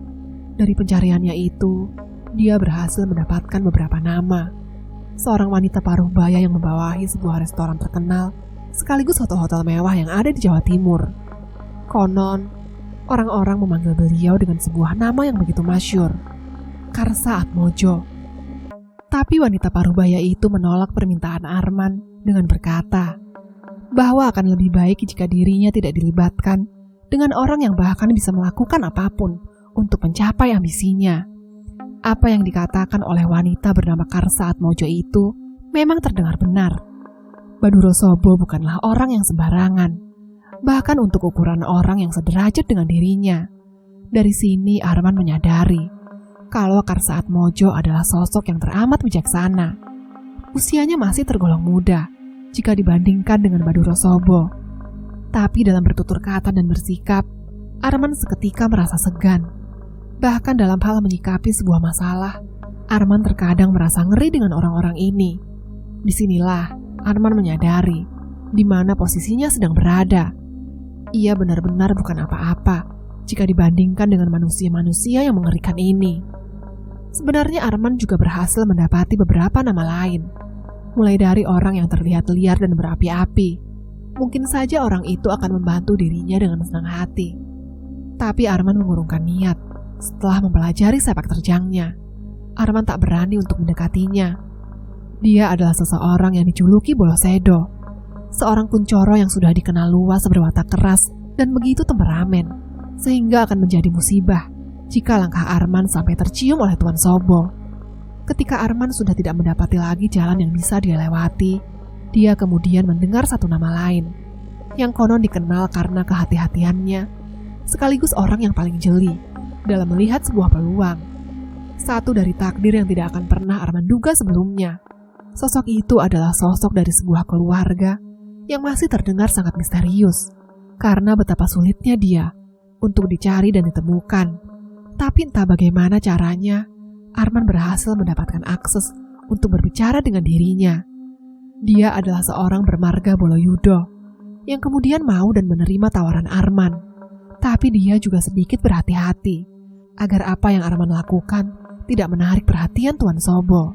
Dari pencariannya itu, dia berhasil mendapatkan beberapa nama. Seorang wanita paruh baya yang membawahi sebuah restoran terkenal, sekaligus hotel-hotel mewah yang ada di Jawa Timur. Konon, orang-orang memanggil beliau dengan sebuah nama yang begitu masyhur, Karsa Atmojo. Tapi wanita paruhbaya itu menolak permintaan Arman dengan berkata bahwa akan lebih baik jika dirinya tidak dilibatkan dengan orang yang bahkan bisa melakukan apapun untuk mencapai ambisinya. Apa yang dikatakan oleh wanita bernama Karsa Atmojo itu memang terdengar benar. Baduro Sobo bukanlah orang yang sembarangan, bahkan untuk ukuran orang yang sederajat dengan dirinya. Dari sini Arman menyadari kalau Karsa Atmojo adalah sosok yang teramat bijaksana. Usianya masih tergolong muda jika dibandingkan dengan Baduro Sobo. Tapi dalam bertutur kata dan bersikap, Arman seketika merasa segan. Bahkan dalam hal menyikapi sebuah masalah, Arman terkadang merasa ngeri dengan orang-orang ini. Disinilah Arman menyadari di mana posisinya sedang berada. Ia benar-benar bukan apa-apa jika dibandingkan dengan manusia-manusia yang mengerikan ini. Sebenarnya Arman juga berhasil mendapati beberapa nama lain, mulai dari orang yang terlihat liar dan berapi-api. Mungkin saja orang itu akan membantu dirinya dengan senang hati. Tapi Arman mengurungkan niat setelah mempelajari sepak terjangnya. Arman tak berani untuk mendekatinya. Dia adalah seseorang yang dijuluki Bolosedo, seorang kuncoro yang sudah dikenal luas berwatak keras dan begitu temperamen, sehingga akan menjadi musibah jika langkah Arman sampai tercium oleh Tuan Sobo. Ketika Arman sudah tidak mendapati lagi jalan yang bisa dia lewati, dia kemudian mendengar satu nama lain, yang konon dikenal karena kehati-hatiannya, sekaligus orang yang paling jeli dalam melihat sebuah peluang. Satu dari takdir yang tidak akan pernah Arman duga sebelumnya. Sosok itu adalah sosok dari sebuah keluarga yang masih terdengar sangat misterius, karena betapa sulitnya dia untuk dicari dan ditemukan. Tapi entah bagaimana caranya, Arman berhasil mendapatkan akses untuk berbicara dengan dirinya. Dia adalah seorang bermarga Boloyudo yang kemudian mau dan menerima tawaran Arman. Tapi dia juga sedikit berhati-hati agar apa yang Arman lakukan tidak menarik perhatian Tuan Sobo.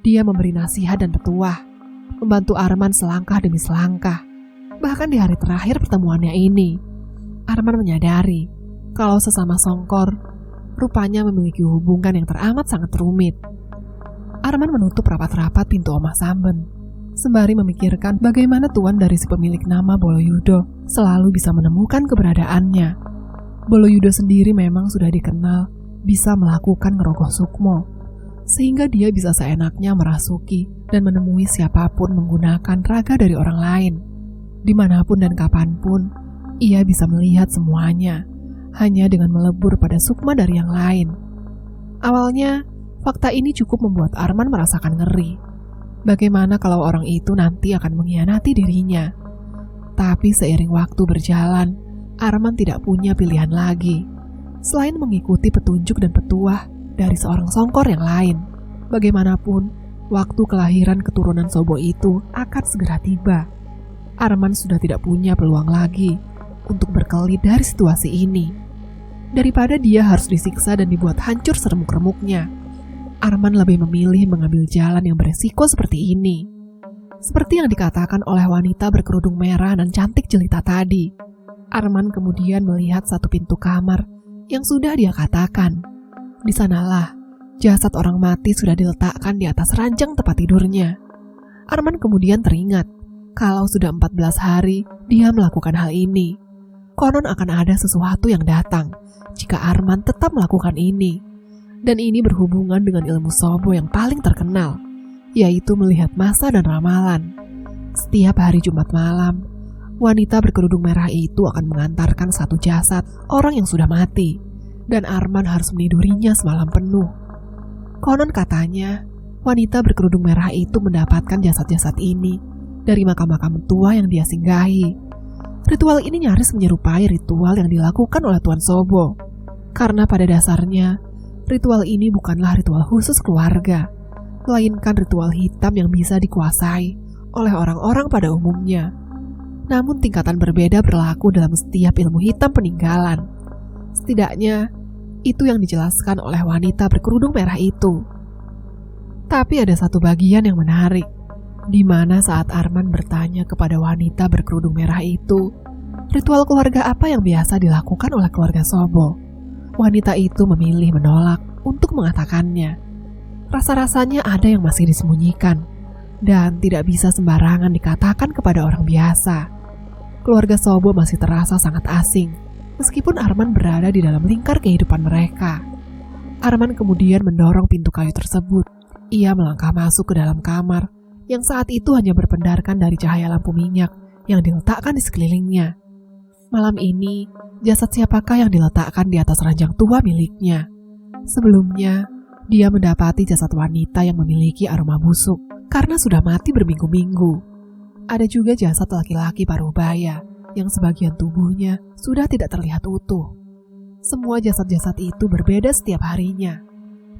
Dia memberi nasihat dan petuah, membantu Arman selangkah demi selangkah. Bahkan di hari terakhir pertemuannya ini, Arman menyadari kalau sesama songkor rupanya memiliki hubungan yang teramat sangat rumit. Arman menutup rapat-rapat pintu Omah Samben, sembari memikirkan bagaimana tuan dari si pemilik nama Boloyudo selalu bisa menemukan keberadaannya. Boloyudo sendiri memang sudah dikenal bisa melakukan ngerogoh sukmo, sehingga dia bisa seenaknya merasuki dan menemui siapapun menggunakan raga dari orang lain. Dimanapun dan kapanpun, ia bisa melihat semuanya, hanya dengan melebur pada sukma dari yang lain. Awalnya, fakta ini cukup membuat Arman merasakan ngeri. Bagaimana kalau orang itu nanti akan mengkhianati dirinya? Tapi seiring waktu berjalan, Arman tidak punya pilihan lagi selain mengikuti petunjuk dan petuah dari seorang songkor yang lain. Bagaimanapun, waktu kelahiran keturunan Sobo itu akan segera tiba. Arman sudah tidak punya peluang lagi untuk berkelit dari situasi ini. Daripada dia harus disiksa dan dibuat hancur seremuk-remuknya, Arman lebih memilih mengambil jalan yang beresiko seperti ini. Seperti yang dikatakan oleh wanita berkerudung merah dan cantik jelita tadi, Arman kemudian melihat satu pintu kamar yang sudah dia katakan. Di sanalah jasad orang mati sudah diletakkan di atas ranjang tempat tidurnya. Arman kemudian teringat kalau sudah 14 hari dia melakukan hal ini. Konon akan ada sesuatu yang datang jika Arman tetap melakukan ini. Dan ini berhubungan dengan ilmu Sobo yang paling terkenal, yaitu melihat masa dan ramalan. Setiap hari Jumat malam, wanita berkerudung merah itu akan mengantarkan satu jasad orang yang sudah mati, dan Arman harus menidurinya semalam penuh. Konon katanya, wanita berkerudung merah itu mendapatkan jasad-jasad ini dari makam-makam tua yang dia singgahi. Ritual ini nyaris menyerupai ritual yang dilakukan oleh Tuan Sobo, karena pada dasarnya ritual ini bukanlah ritual khusus keluarga, melainkan ritual hitam yang bisa dikuasai oleh orang-orang pada umumnya. Namun tingkatan berbeda berlaku dalam setiap ilmu hitam peninggalan. Setidaknya, itu yang dijelaskan oleh wanita berkerudung merah itu. Tapi ada satu bagian yang menarik, di mana saat Arman bertanya kepada wanita berkerudung merah itu, ritual keluarga apa yang biasa dilakukan oleh keluarga Sobo. Wanita itu memilih menolak untuk mengatakannya. Rasa-rasanya ada yang masih disembunyikan, dan tidak bisa sembarangan dikatakan kepada orang biasa. Keluarga Sobo masih terasa sangat asing, meskipun Arman berada di dalam lingkar kehidupan mereka. Arman kemudian mendorong pintu kayu tersebut. Ia melangkah masuk ke dalam kamar, yang saat itu hanya berpendarkan dari cahaya lampu minyak yang diletakkan di sekelilingnya. Malam ini, jasad siapakah yang diletakkan di atas ranjang tua miliknya? Sebelumnya, dia mendapati jasad wanita yang memiliki aroma busuk karena sudah mati berminggu-minggu. Ada juga jasad laki-laki parubaya yang sebagian tubuhnya sudah tidak terlihat utuh. Semua jasad-jasad itu berbeda setiap harinya.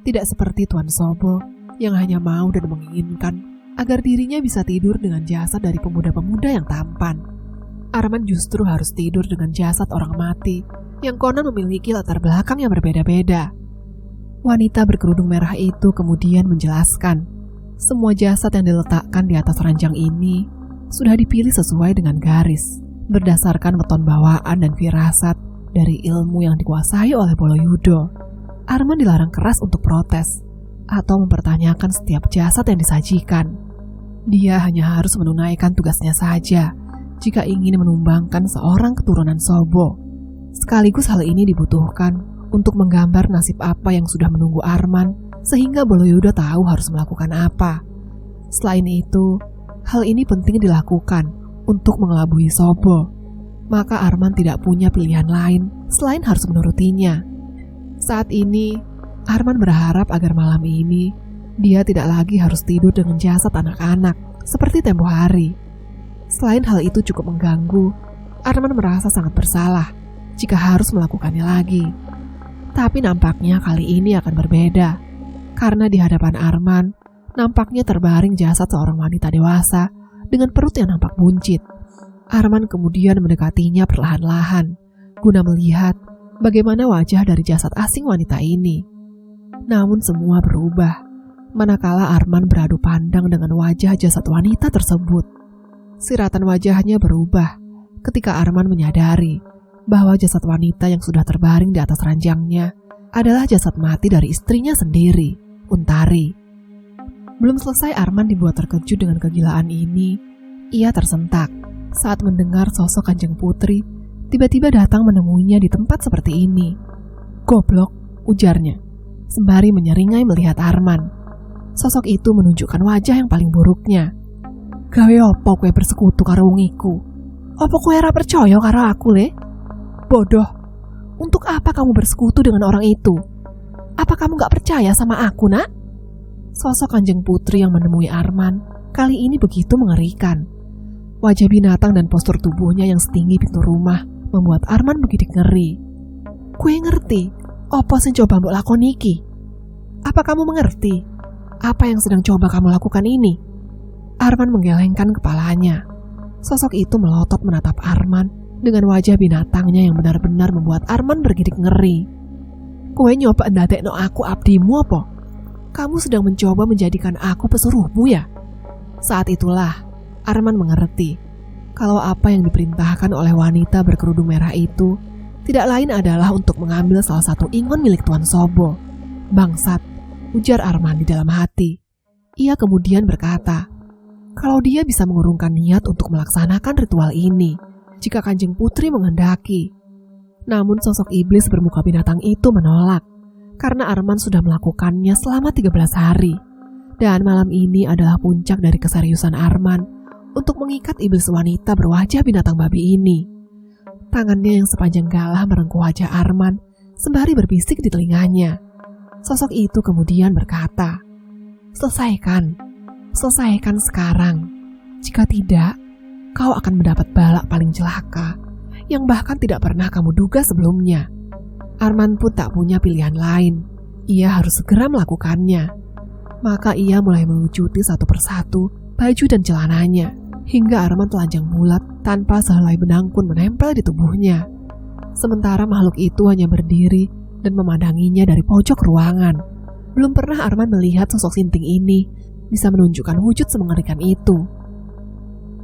Tidak seperti Tuan Sobo yang hanya mau dan menginginkan agar dirinya bisa tidur dengan jasad dari pemuda-pemuda yang tampan. Arman justru harus tidur dengan jasad orang mati yang konon memiliki latar belakang yang berbeda-beda. Wanita berkerudung merah itu kemudian menjelaskan, semua jasad yang diletakkan di atas ranjang ini sudah dipilih sesuai dengan garis, berdasarkan weton bawaan dan firasat dari ilmu yang dikuasai oleh Boloyudo. Arman dilarang keras untuk protes atau mempertanyakan setiap jasad yang disajikan. Dia hanya harus menunaikan tugasnya saja jika ingin menumbangkan seorang keturunan Sobo. Sekaligus hal ini dibutuhkan untuk menggambar nasib apa yang sudah menunggu Arman sehingga Boloyudo tahu harus melakukan apa. Selain itu, hal ini penting dilakukan untuk mengelabui Sobo. Maka Arman tidak punya pilihan lain selain harus menurutinya. Saat ini, Arman berharap agar malam ini dia tidak lagi harus tidur dengan jasad anak-anak seperti tempo hari. Selain hal itu cukup mengganggu, Arman merasa sangat bersalah jika harus melakukannya lagi. Tapi nampaknya kali ini akan berbeda, karena di hadapan Arman nampaknya terbaring jasad seorang wanita dewasa dengan perut yang nampak buncit. Arman kemudian mendekatinya perlahan-lahan guna melihat bagaimana wajah dari jasad asing wanita ini. Namun semua berubah manakala Arman beradu pandang dengan wajah jasad wanita tersebut. Siratan wajahnya berubah ketika Arman menyadari bahwa jasad wanita yang sudah terbaring di atas ranjangnya adalah jasad mati dari istrinya sendiri, Untari. Belum selesai Arman dibuat terkejut dengan kegilaan ini, ia tersentak saat mendengar sosok Kanjeng Putri tiba-tiba datang menemuinya di tempat seperti ini. "Goblok," ujarnya sembari menyeringai melihat Arman. Sosok itu menunjukkan wajah yang paling buruknya. "Gawe opo kowe bersekutu karo wong iku? Opo kowe ora percaya karo aku, Le? Bodoh, untuk apa kamu bersekutu dengan orang itu? Apa kamu gak percaya sama aku, Nak?" Sosok Kanjeng Putri yang menemui Arman kali ini begitu mengerikan. Wajah binatang dan postur tubuhnya yang setinggi pintu rumah membuat Arman begitu ngeri. "Kue ngerti apa sing coba mbok lakoni iki? Apa kamu mengerti apa yang sedang coba kamu lakukan ini?" Arman menggelengkan kepalanya. Sosok itu melotot menatap Arman dengan wajah binatangnya yang benar-benar membuat Arman bergidik ngeri. "Kowe nyoba ndadekno aku abdimu apa? Kamu sedang mencoba menjadikan aku pesuruhmu ya?" Saat itulah Arman mengerti kalau apa yang diperintahkan oleh wanita berkerudung merah itu tidak lain adalah untuk mengambil salah satu ingon milik Tuan Sobo. "Bangsat," ujar Arman di dalam hati. Ia kemudian berkata, kalau dia bisa mengurungkan niat untuk melaksanakan ritual ini jika Kanjeng Putri menghendaki. Namun sosok iblis bermuka binatang itu menolak, karena Arman sudah melakukannya selama 13 hari. Dan malam ini adalah puncak dari keseriusan Arman untuk mengikat iblis wanita berwajah binatang babi ini. Tangannya yang sepanjang galah merengkuh wajah Arman sembari berbisik di telinganya. Sosok itu kemudian berkata, selesaikan sekarang. Jika tidak, kau akan mendapat balak paling celaka yang bahkan tidak pernah kamu duga sebelumnya." Arman pun tak punya pilihan lain. Ia harus segera melakukannya. Maka ia mulai melucuti satu persatu baju dan celananya, hingga Arman telanjang bulat tanpa sehelai benang pun menempel di tubuhnya. Sementara makhluk itu hanya berdiri dan memandanginya dari pojok ruangan. Belum pernah Arman melihat sosok sinting ini bisa menunjukkan wujud semengerikan itu.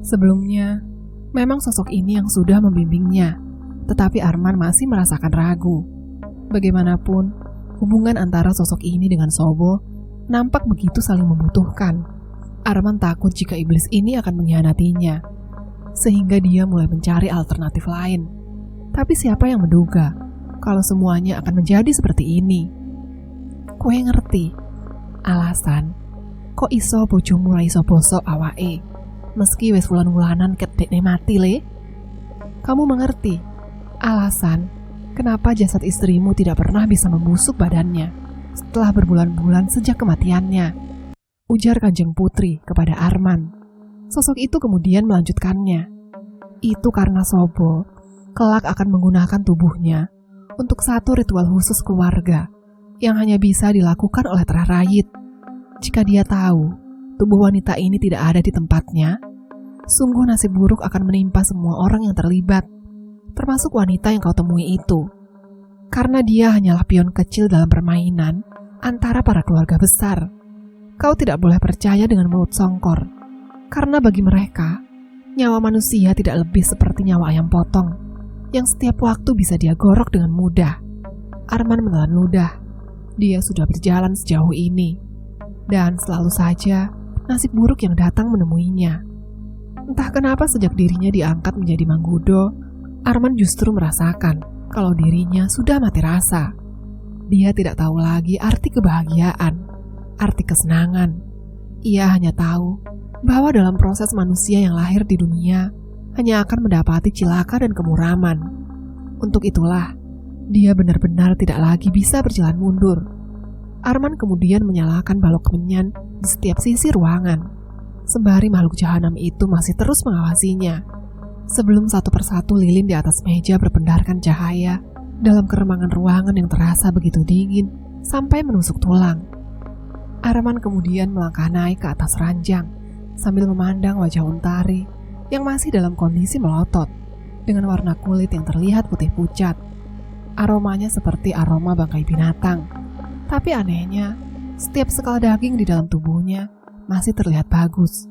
Sebelumnya, memang sosok ini yang sudah membimbingnya, tetapi Arman masih merasakan ragu. Bagaimanapun, hubungan antara sosok ini dengan Sobo nampak begitu saling membutuhkan. Arman takut jika iblis ini akan mengkhianatinya, sehingga dia mulai mencari alternatif lain. Tapi siapa yang menduga kalau semuanya akan menjadi seperti ini? Kowe ngerti alasan kok iso bojomu ra iso bosok awake meski wis wulan-wulanan ket dekne mati le? Kamu mengerti alasan kenapa jasad istrimu tidak pernah bisa membusuk badannya setelah berbulan-bulan sejak kematiannya? Ujar Kanjeng Putri kepada Arman. Sosok itu kemudian melanjutkannya. Itu karena Sobo kelak akan menggunakan tubuhnya untuk satu ritual khusus keluarga yang hanya bisa dilakukan oleh Terahayit. Jika dia tahu tubuh wanita ini tidak ada di tempatnya, sungguh nasib buruk akan menimpa semua orang yang terlibat, termasuk wanita yang kau temui itu. Karena dia hanyalah pion kecil dalam permainan antara para keluarga besar. Kau tidak boleh percaya dengan mulut songkor, karena bagi mereka, nyawa manusia tidak lebih seperti nyawa ayam potong, yang setiap waktu bisa dia gorok dengan mudah. Arman menelan ludah. Dia sudah berjalan sejauh ini, dan selalu saja nasib buruk yang datang menemuinya. Entah kenapa sejak dirinya diangkat menjadi Manggudo, Arman justru merasakan kalau dirinya sudah mati rasa. Dia tidak tahu lagi arti kebahagiaan, arti kesenangan. Ia hanya tahu bahwa dalam proses manusia yang lahir di dunia hanya akan mendapati cilaka dan kemuraman. Untuk itulah, dia benar-benar tidak lagi bisa berjalan mundur. Arman kemudian menyalakan balok menyan di setiap sisi ruangan, sembari makhluk jahanam itu masih terus mengawasinya. Sebelum satu persatu lilin di atas meja berpendarkan cahaya dalam keremangan ruangan yang terasa begitu dingin sampai menusuk tulang. Arman kemudian melangkah naik ke atas ranjang sambil memandang wajah Untari yang masih dalam kondisi melotot dengan warna kulit yang terlihat putih pucat. Aromanya seperti aroma bangkai binatang, tapi anehnya setiap sekal daging di dalam tubuhnya masih terlihat bagus,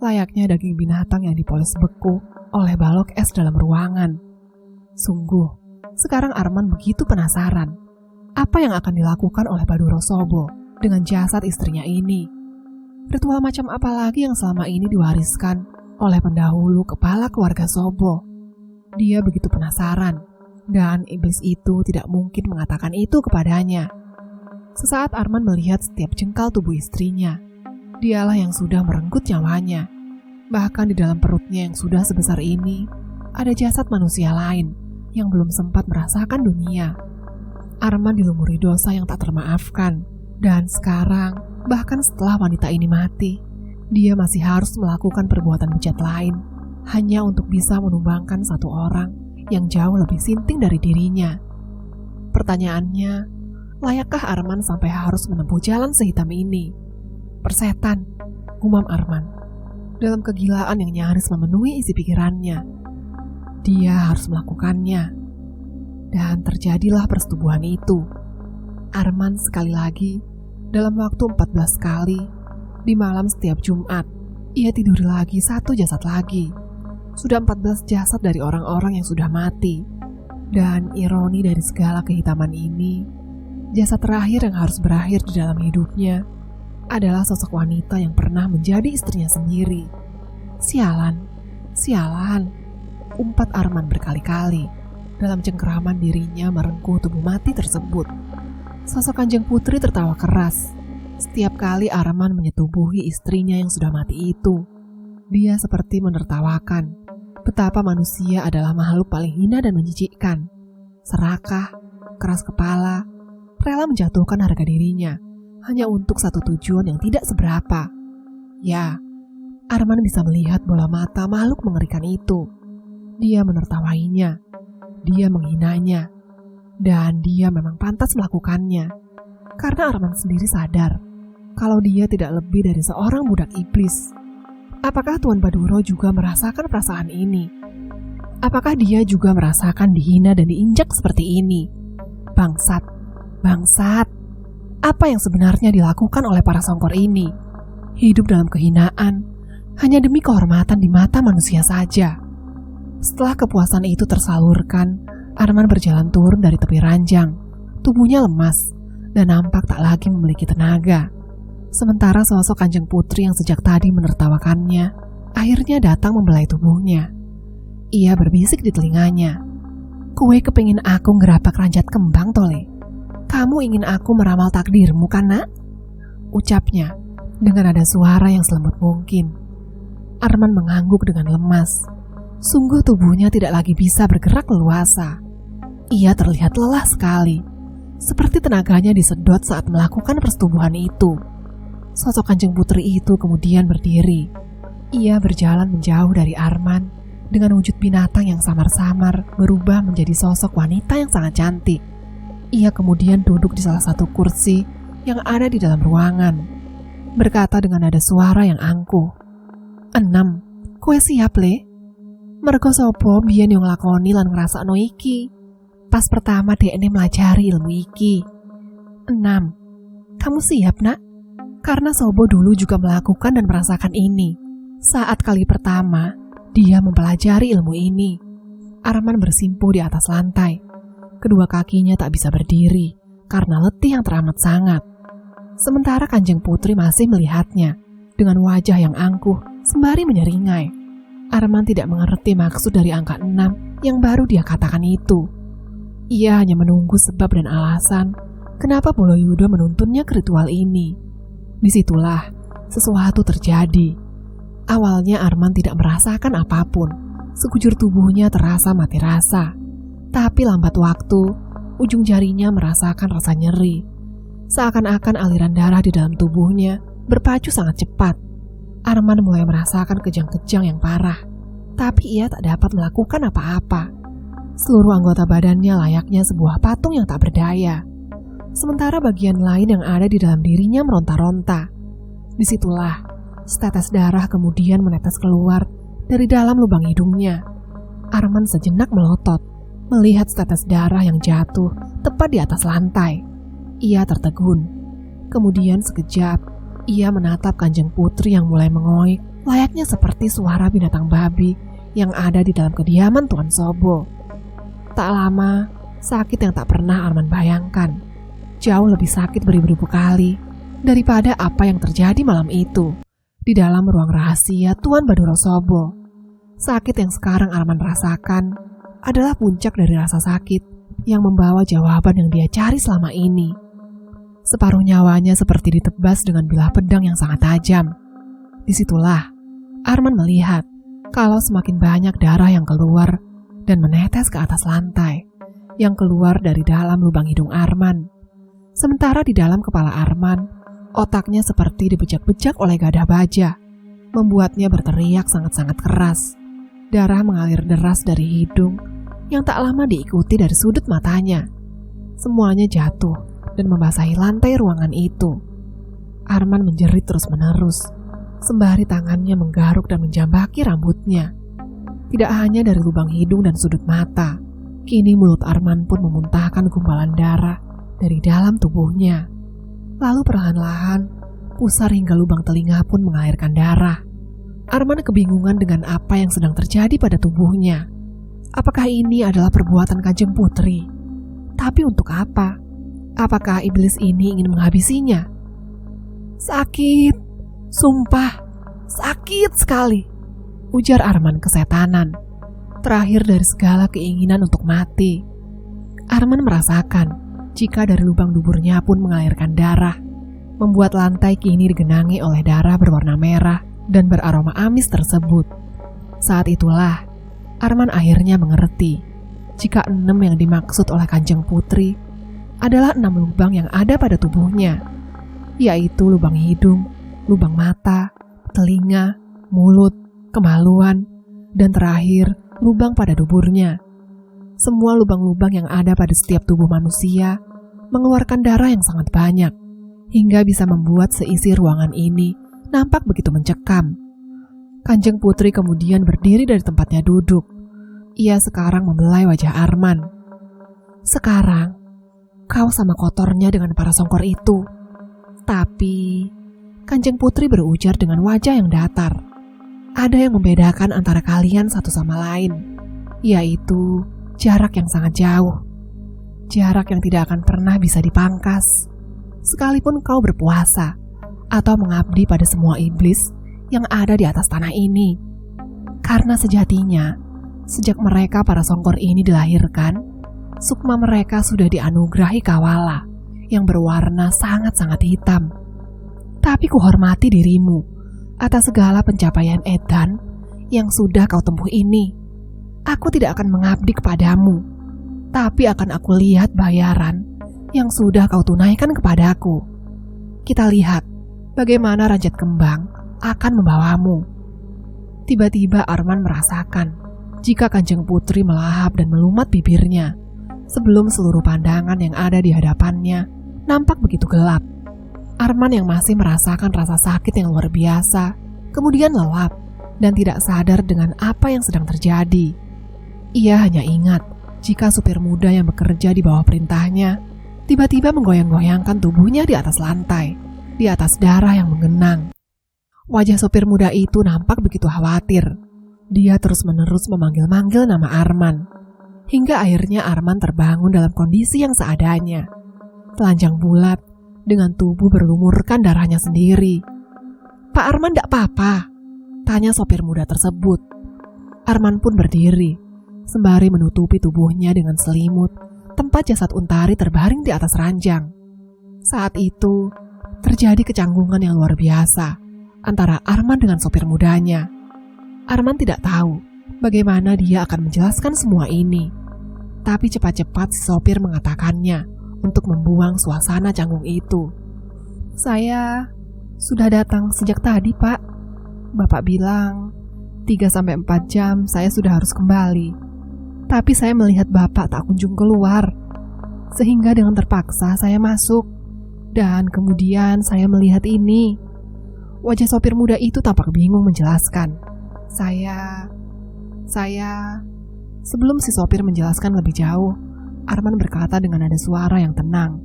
layaknya daging binatang yang dipoles beku oleh balok es dalam ruangan. Sungguh, sekarang Arman begitu penasaran apa yang akan dilakukan oleh Baduro Sobo dengan jasad istrinya ini. Ritual macam apa lagi yang selama ini diwariskan oleh pendahulu kepala keluarga Sobo? Dia begitu penasaran, dan iblis itu tidak mungkin mengatakan itu kepadanya. Sesaat Arman melihat setiap jengkal tubuh istrinya. Dialah yang sudah merenggut nyawanya. Bahkan di dalam perutnya yang sudah sebesar ini, ada jasad manusia lain yang belum sempat merasakan dunia. Arman dilumuri dosa yang tak termaafkan, dan sekarang, bahkan setelah wanita ini mati, dia masih harus melakukan perbuatan bejat lain hanya untuk bisa menumbangkan satu orang yang jauh lebih sinting dari dirinya. Pertanyaannya, layakkah Arman sampai harus menempuh jalan sehitam ini? Persetan, gumam Arman, dalam kegilaan yang nyaris memenuhi isi pikirannya. Dia harus melakukannya. Dan terjadilah persetubuhan itu. Arman sekali lagi, dalam waktu 14 kali, di malam setiap Jumat, ia tidur lagi satu jasad lagi. Sudah 14 jasad dari orang-orang yang sudah mati. Dan ironi dari segala kehitaman ini, jasad terakhir yang harus berakhir di dalam hidupnya adalah sosok wanita yang pernah menjadi istrinya sendiri. Sialan, sialan, umpat Arman berkali-kali dalam cengkeraman dirinya merengkuh tubuh mati tersebut. Sosok Kanjeng Putri tertawa keras setiap kali Arman menyetubuhi istrinya yang sudah mati itu. Dia seperti menertawakan betapa manusia adalah makhluk paling hina dan menjijikkan. Serakah, keras kepala, rela menjatuhkan harga dirinya hanya untuk satu tujuan yang tidak seberapa. Ya, Arman bisa melihat bola mata makhluk mengerikan itu. Dia menertawainya, dia menghinanya, dan dia memang pantas melakukannya. Karena Arman sendiri sadar kalau dia tidak lebih dari seorang budak iblis. Apakah Tuan Baduro juga merasakan perasaan ini? Apakah dia juga merasakan dihina dan diinjak seperti ini? Bangsat, bangsat. Apa yang sebenarnya dilakukan oleh para songkor ini? Hidup dalam kehinaan, hanya demi kehormatan di mata manusia saja. Setelah kepuasan itu tersalurkan, Arman berjalan turun dari tepi ranjang. Tubuhnya lemas dan nampak tak lagi memiliki tenaga. Sementara sosok Kanjeng Putri yang sejak tadi menertawakannya, akhirnya datang membelai tubuhnya. Ia berbisik di telinganya, "Kue kepingin aku ngerapak ranjat kembang, Tole? Kamu ingin aku meramal takdirmu kan, Nak?" Ucapnya dengan nada suara yang selembut mungkin. Arman mengangguk dengan lemas. Sungguh tubuhnya tidak lagi bisa bergerak leluasa. Ia terlihat lelah sekali, seperti tenaganya disedot saat melakukan persetubuhan itu. Sosok Kanjeng Putri itu kemudian berdiri. Ia berjalan menjauh dari Arman dengan wujud binatang yang samar-samar berubah menjadi sosok wanita yang sangat cantik. Ia kemudian duduk di salah satu kursi yang ada di dalam ruangan, berkata dengan nada suara yang angkuh, "Enam, kowe siap le? Mergo sopo biyen yang lakoni lan ngrasakno iki. Pas pertama dekne melajari ilmu iki. 6. Kamu siap, Nak? Karena Sobo dulu juga melakukan dan merasakan ini. Saat kali pertama dia mempelajari ilmu ini." Arman bersimpuh di atas lantai. Kedua kakinya tak bisa berdiri karena letih yang teramat sangat. Sementara Kanjeng Putri masih melihatnya dengan wajah yang angkuh sembari menyeringai. Arman tidak mengerti maksud dari angka 6 yang baru dia katakan itu. Ia hanya menunggu sebab dan alasan kenapa Boloyudo menuntunnya ke ritual ini. Disitulah sesuatu terjadi. Awalnya Arman tidak merasakan apapun. Sekujur tubuhnya terasa mati rasa. Tapi lambat waktu, ujung jarinya merasakan rasa nyeri. Seakan-akan aliran darah di dalam tubuhnya berpacu sangat cepat. Arman mulai merasakan kejang-kejang yang parah. Tapi ia tak dapat melakukan apa-apa. Seluruh anggota badannya layaknya sebuah patung yang tak berdaya. Sementara bagian lain yang ada di dalam dirinya meronta-ronta. Disitulah setetes darah kemudian menetes keluar dari dalam lubang hidungnya. Arman sejenak melotot melihat setetes darah yang jatuh tepat di atas lantai. Ia tertegun. Kemudian sekejap, ia menatap Kanjeng Putri yang mulai mengoik, layaknya seperti suara binatang babi yang ada di dalam kediaman Tuan Sobo. Tak lama, sakit yang tak pernah Arman bayangkan. Jauh lebih sakit beribu-ribu kali daripada apa yang terjadi malam itu di dalam ruang rahasia Tuan Baduro Sobo. Sakit yang sekarang Arman rasakan adalah puncak dari rasa sakit yang membawa jawaban yang dia cari selama ini. Separuh nyawanya seperti ditebas dengan bilah pedang yang sangat tajam. Disitulah Arman melihat kalau semakin banyak darah yang keluar dan menetes ke atas lantai, yang keluar dari dalam lubang hidung Arman. Sementara di dalam kepala Arman, otaknya seperti dibejak-bejak oleh gada baja, membuatnya berteriak sangat-sangat keras. Darah mengalir deras dari hidung yang tak lama diikuti dari sudut matanya. Semuanya jatuh dan membasahi lantai ruangan itu. Arman menjerit terus-menerus, sembari tangannya menggaruk dan menjambaki rambutnya. Tidak hanya dari lubang hidung dan sudut mata, kini mulut Arman pun memuntahkan gumpalan darah dari dalam tubuhnya. Lalu perlahan-lahan, pusar hingga lubang telinga pun mengalirkan darah. Arman kebingungan dengan apa yang sedang terjadi pada tubuhnya. Apakah ini adalah perbuatan Kanjeng Putri? Tapi untuk apa? Apakah iblis ini ingin menghabisinya? Sakit, sumpah, sakit sekali, ujar Arman kesetanan. Terakhir dari segala keinginan untuk mati. Arman merasakan jika dari lubang duburnya pun mengalirkan darah, membuat lantai kini digenangi oleh darah berwarna merah dan beraroma amis tersebut. Saat itulah Arman akhirnya mengerti jika 6 yang dimaksud oleh Kanjeng Putri adalah 6 lubang yang ada pada tubuhnya, yaitu lubang hidung, lubang mata, telinga, mulut, kemaluan, dan terakhir lubang pada duburnya. Semua lubang-lubang yang ada pada setiap tubuh manusia mengeluarkan darah yang sangat banyak, hingga bisa membuat seisi ruangan ini nampak begitu mencekam. Kanjeng Putri kemudian berdiri dari tempatnya duduk. Ia sekarang membelai wajah Arman. "Sekarang, kau sama kotornya dengan para songkor itu." Tapi, Kanjeng Putri berujar dengan wajah yang datar. "Ada yang membedakan antara kalian satu sama lain, yaitu jarak yang sangat jauh. Jarak yang tidak akan pernah bisa dipangkas. Sekalipun kau berpuasa atau mengabdi pada semua iblis yang ada di atas tanah ini. Karena sejatinya, sejak mereka para songkor ini dilahirkan, sukma mereka sudah dianugerahi kawala yang berwarna sangat-sangat hitam. Tapi kuhormati dirimu atas segala pencapaian edan yang sudah kau tempuh ini. Aku tidak akan mengabdi kepadamu, tapi akan aku lihat bayaran yang sudah kau tunaikan kepadaku. Kita lihat bagaimana Ranjat Kembang akan membawamu." Tiba-tiba Arman merasakan jika Kanjeng Putri melahap dan melumat bibirnya sebelum seluruh pandangan yang ada di hadapannya nampak begitu gelap. Arman yang masih merasakan rasa sakit yang luar biasa kemudian lelap dan tidak sadar dengan apa yang sedang terjadi. Ia hanya ingat jika supir muda yang bekerja di bawah perintahnya tiba-tiba menggoyang-goyangkan tubuhnya di atas lantai, di atas darah yang menggenang. Wajah sopir muda itu nampak begitu khawatir. Dia terus-menerus memanggil-manggil nama Arman, hingga akhirnya Arman terbangun dalam kondisi yang seadanya. Telanjang bulat, dengan tubuh berlumurkan darahnya sendiri. "Pak Arman tidak apa-apa?" tanya sopir muda tersebut. Arman pun berdiri, sembari menutupi tubuhnya dengan selimut, tempat jasad Untari terbaring di atas ranjang. Saat itu, terjadi kecanggungan yang luar biasa antara Arman dengan sopir mudanya. Arman tidak tahu bagaimana dia akan menjelaskan semua ini. Tapi cepat-cepat si sopir mengatakannya untuk membuang suasana canggung itu. "Saya sudah datang sejak tadi, Pak. Bapak bilang 3-4 jam saya sudah harus kembali. Tapi saya melihat Bapak tak kunjung keluar. Sehingga dengan terpaksa saya masuk. Dan kemudian saya melihat ini." Wajah sopir muda itu tampak bingung menjelaskan. Saya... Sebelum si sopir menjelaskan lebih jauh, Arman berkata dengan nada suara yang tenang.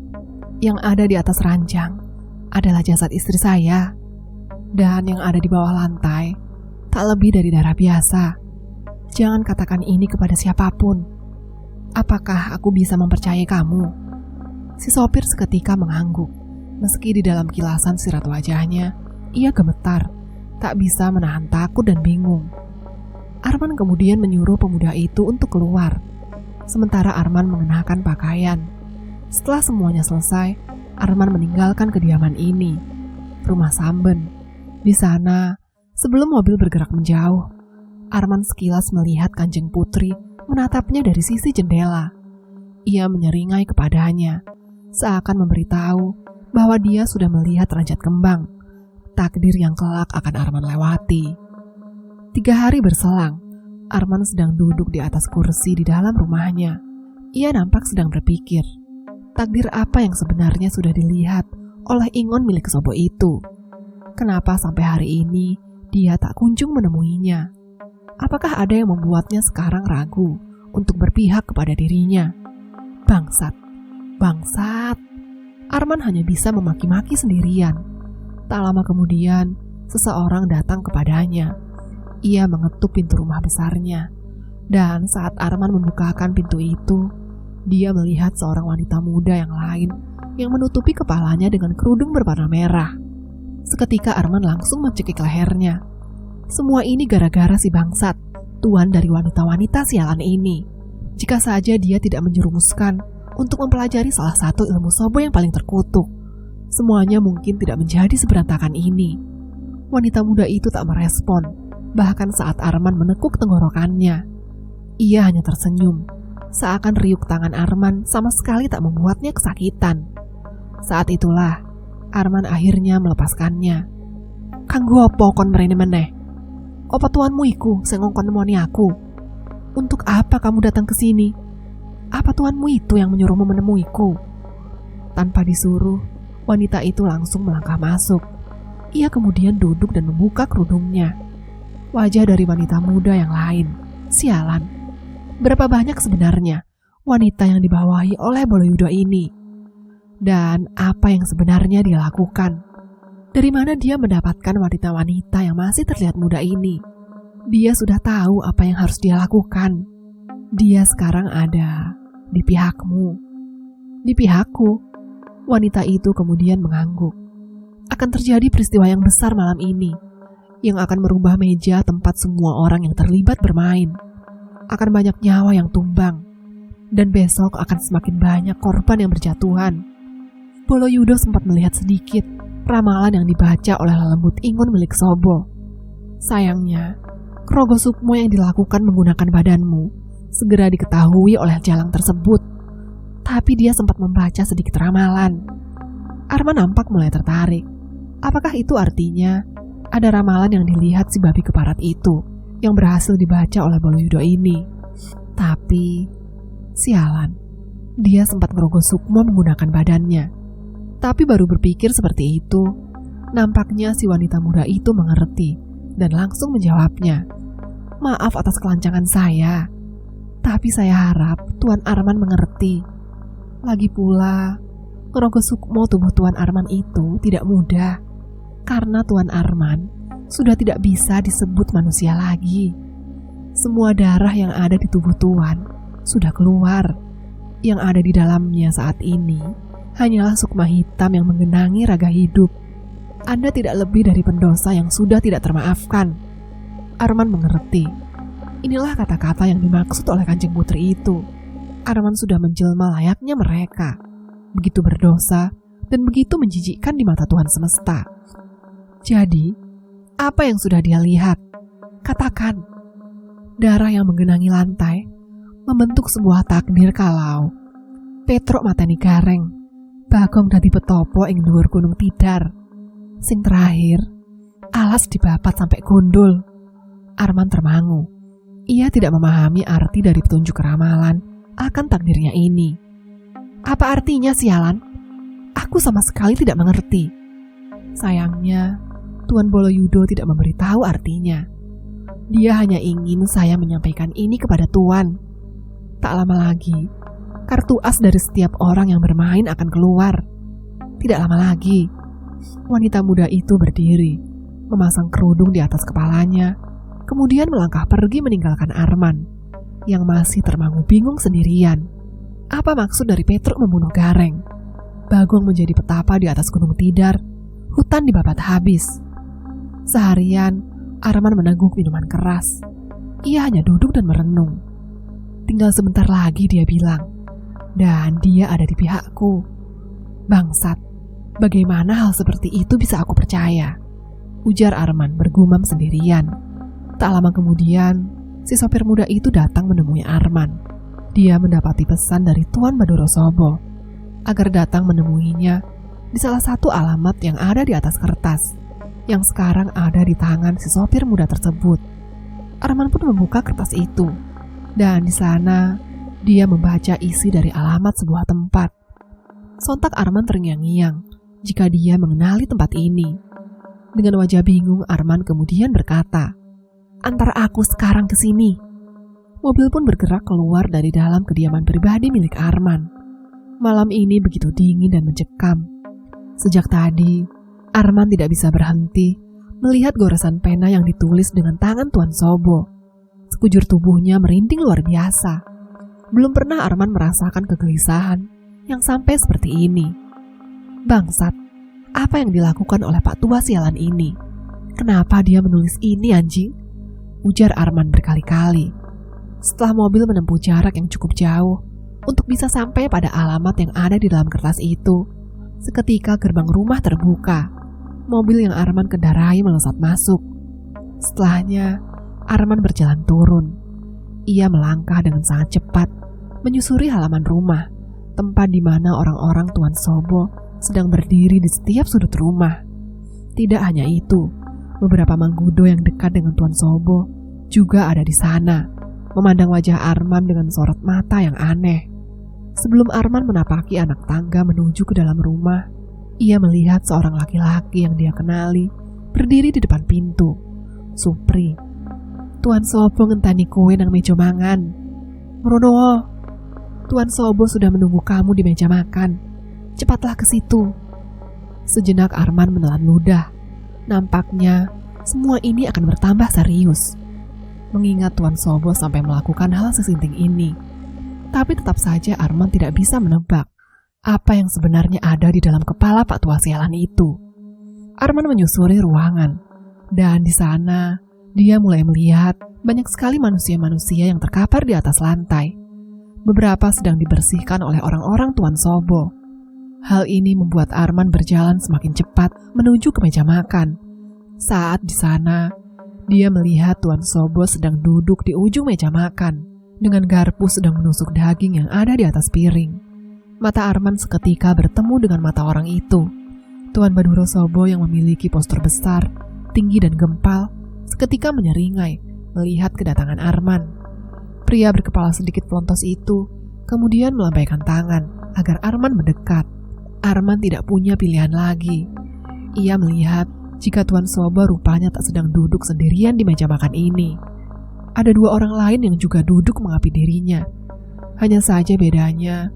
"Yang ada di atas ranjang adalah jasad istri saya. Dan yang ada di bawah lantai tak lebih dari darah biasa. Jangan katakan ini kepada siapapun. Apakah aku bisa mempercayai kamu?" Si sopir seketika mengangguk. Meski di dalam kilasan sirat wajahnya ia gemetar, tak bisa menahan takut dan bingung. Arman kemudian menyuruh pemuda itu untuk keluar, sementara Arman mengenakan pakaian. Setelah semuanya selesai, Arman meninggalkan kediaman ini, rumah Samben. Di sana, sebelum mobil bergerak menjauh, Arman sekilas melihat Kanjeng Putri menatapnya dari sisi jendela. Ia menyeringai kepadanya, seakan memberitahu bahwa dia sudah melihat Ranjat Kembang, takdir yang kelak akan Arman lewati. 3 hari berselang, Arman sedang duduk di atas kursi di dalam rumahnya. Ia nampak sedang berpikir, takdir apa yang sebenarnya sudah dilihat oleh Ingon milik Sobo itu. Kenapa sampai hari ini dia tak kunjung menemuinya? Apakah ada yang membuatnya sekarang ragu untuk berpihak kepada dirinya? Bangsat, bangsat. Arman hanya bisa memaki-maki sendirian. Tak lama kemudian, seseorang datang kepadanya. Ia mengetuk pintu rumah besarnya. Dan saat Arman membukakan pintu itu, dia melihat seorang wanita muda yang lain yang menutupi kepalanya dengan kerudung berwarna merah. Seketika Arman langsung mencekik lehernya. Semua ini gara-gara si bangsat, tuan dari wanita-wanita sialan ini. Jika saja dia tidak menjerumuskan untuk mempelajari salah satu ilmu Sobo yang paling terkutuk, semuanya mungkin tidak menjadi seberantakan ini. Wanita muda itu tak merespon, bahkan saat Arman menekuk tenggorokannya. Ia hanya tersenyum, seakan riuk tangan Arman sama sekali tak membuatnya kesakitan. Saat itulah, Arman akhirnya melepaskannya. "Kanggo apa kon mrene meneh? Apa tuanmu iku sing ngongkon nemoni aku? Untuk apa kamu datang ke sini? Apa tuanmu itu yang menyuruhmu menemuiku?" Tanpa disuruh, wanita itu langsung melangkah masuk. Ia kemudian duduk dan membuka kerudungnya. wajah dari wanita muda yang lain. Sialan, berapa banyak sebenarnya wanita yang dibawahi oleh Boloyudo ini? Dan apa yang sebenarnya dia lakukan? Dari mana dia mendapatkan wanita-wanita yang masih terlihat muda ini? Dia sudah tahu apa yang harus dia lakukan. Dia sekarang ada di pihakmu. Di pihakku. Wanita itu kemudian mengangguk. Akan terjadi peristiwa yang besar malam ini, yang akan merubah meja tempat semua orang yang terlibat bermain. Akan banyak nyawa yang tumbang, dan besok akan semakin banyak korban yang berjatuhan. Boloyudo sempat melihat sedikit ramalan yang dibaca oleh lelembut ingun milik Sobo. Sayangnya, Krogo Sukmo yang dilakukan menggunakan badanmu segera diketahui oleh Jalang tersebut. Tapi dia sempat membaca sedikit ramalan. Arman nampak mulai tertarik. Apakah itu artinya ada ramalan yang dilihat si babi keparat itu yang berhasil dibaca oleh Boloyudo ini? Tapi, sialan, dia sempat merogoh Sukmo menggunakan badannya. Tapi baru berpikir seperti itu, nampaknya si wanita muda itu mengerti dan langsung menjawabnya. Maaf atas kelancangan saya, tapi saya harap Tuan Arman mengerti. Lagi pula, merogoh Sukmo tubuh Tuan Arman itu tidak mudah, karena Tuan Arman sudah tidak bisa disebut manusia lagi. Semua darah yang ada di tubuh Tuan sudah keluar. Yang ada di dalamnya saat ini hanyalah sukma hitam yang menggenangi raga hidup. Anda tidak lebih dari pendosa yang sudah tidak termaafkan. Arman mengerti. Inilah kata-kata yang dimaksud oleh Kanjeng Putri itu. Arman sudah menjelma layaknya mereka, begitu berdosa dan begitu menjijikkan di mata Tuhan semesta. Jadi, apa yang sudah dia lihat? Katakan. Darah yang menggenangi lantai membentuk sebuah takdir kalau Petruk mateni gareng, Bagong dadi petopo ing dhuwur Gunung Tidar. Sing terakhir, alas dibabat sampai gondol. Arman termangu. Ia tidak memahami arti dari petunjuk ramalan akan takdirnya ini. Apa artinya, sialan? Aku sama sekali tidak mengerti. Sayangnya, Tuan Boloyudo tidak memberitahu artinya. Dia hanya ingin saya menyampaikan ini kepada Tuan. Tak lama lagi, kartu as dari setiap orang yang bermain akan keluar. Tidak lama lagi, wanita muda itu berdiri, memasang kerudung di atas kepalanya, kemudian melangkah pergi meninggalkan Arman yang masih termangu bingung sendirian. Apa maksud dari Petruk membunuh Gareng? Bagong menjadi petapa di atas Gunung Tidar, hutan dibabat habis. Seharian, Arman meneguk minuman keras. Ia hanya duduk dan merenung. Tinggal sebentar lagi, dia bilang, dan dia ada di pihakku. Bangsat, bagaimana hal seperti itu bisa aku percaya? Ujar Arman bergumam sendirian. Tak lama kemudian, si sopir muda itu datang menemui Arman. Dia mendapati pesan dari Tuan Maduro Sobo agar datang menemuinya di salah satu alamat yang ada di atas kertas yang sekarang ada di tangan si sopir muda tersebut. Arman pun membuka kertas itu, dan di sana dia membaca isi dari alamat sebuah tempat. Sontak Arman terngiang-ngiang jika dia mengenali tempat ini. Dengan wajah bingung, Arman kemudian berkata, "Antar aku sekarang ke sini." Mobil pun bergerak keluar dari dalam kediaman pribadi milik Arman. Malam ini begitu dingin dan mencekam. Sejak tadi, Arman tidak bisa berhenti melihat goresan pena yang ditulis dengan tangan Tuan Sobo. Sekujur tubuhnya merinding luar biasa. Belum pernah Arman merasakan kegelisahan yang sampai seperti ini. Bangsat, apa yang dilakukan oleh Pak Tua sialan ini? Kenapa dia menulis ini, anjing? Ujar Arman berkali-kali. Setelah mobil menempuh jarak yang cukup jauh untuk bisa sampai pada alamat yang ada di dalam kertas itu, seketika gerbang rumah terbuka. Mobil yang Arman kendarai melesat masuk. Setelahnya, Arman berjalan turun. Ia melangkah dengan sangat cepat, menyusuri halaman rumah, tempat di mana orang-orang Tuan Sobo sedang berdiri di setiap sudut rumah. Tidak hanya itu, beberapa manggudo yang dekat dengan Tuan Sobo juga ada di sana, memandang wajah Arman dengan sorot mata yang aneh. Sebelum Arman menapaki anak tangga menuju ke dalam rumah, ia melihat seorang laki-laki yang dia kenali berdiri di depan pintu. Supri, Tuan Sobo ngenteni kowe nang meja mangan. Mrono, Tuan Sobo sudah menunggu kamu di meja makan. Cepatlah ke situ. Sejenak Arman menelan ludah. Nampaknya semua ini akan bertambah serius. Mengingat Tuan Sobo sampai melakukan hal sesinting ini. Tapi tetap saja Arman tidak bisa menebak apa yang sebenarnya ada di dalam kepala Pak Tua sialan itu. Arman menyusuri ruangan, dan di sana dia mulai melihat banyak sekali manusia-manusia yang terkapar di atas lantai. Beberapa sedang dibersihkan oleh orang-orang Tuan Sobo. Hal ini membuat Arman berjalan semakin cepat menuju ke meja makan. Saat di sana, dia melihat Tuan Sobo sedang duduk di ujung meja makan, dengan garpu sedang menusuk daging yang ada di atas piring. Mata Arman seketika bertemu dengan mata orang itu. Tuan Baduro Sobo yang memiliki postur besar, tinggi dan gempal, seketika menyeringai melihat kedatangan Arman. Pria berkepala sedikit pelontos itu kemudian melambaikan tangan agar Arman mendekat. Arman tidak punya pilihan lagi. Ia melihat jika Tuan Sobo rupanya tak sedang duduk sendirian di meja makan ini. Ada dua orang lain yang juga duduk mengapi dirinya. Hanya saja bedanya,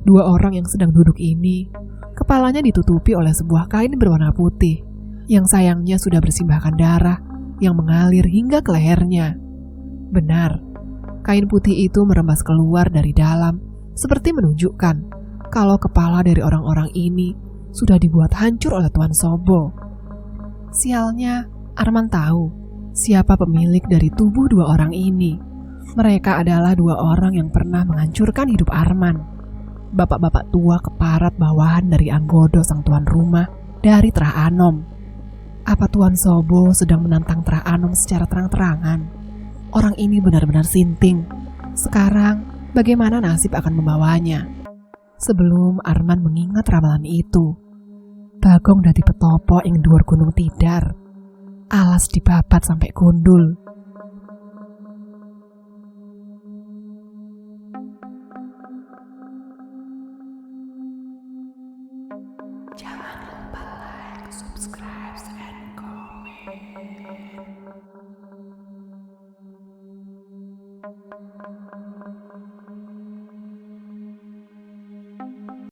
dua orang yang sedang duduk ini, kepalanya ditutupi oleh sebuah kain berwarna putih, yang sayangnya sudah bersimbahkan darah yang mengalir hingga ke lehernya. Benar, kain putih itu merembas keluar dari dalam, seperti menunjukkan kalau kepala dari orang-orang ini sudah dibuat hancur oleh Tuan Sobo. Sialnya, Arman tahu siapa pemilik dari tubuh dua orang ini. Mereka adalah dua orang yang pernah menghancurkan hidup Arman. Bapak-bapak tua keparat bawahan dari Anggodo sang tuan rumah dari Trah Anom. Apa Tuan Sobo sedang menantang Trah Anom secara terang-terangan? Orang ini benar-benar sinting. Sekarang, bagaimana nasib akan membawanya? Sebelum Arman mengingat ramalan itu, Bagong dadi petopo ing dhuwur Gunung Tidar. Alas dibabat sampai gundul. Jangan lupa like, subscribe.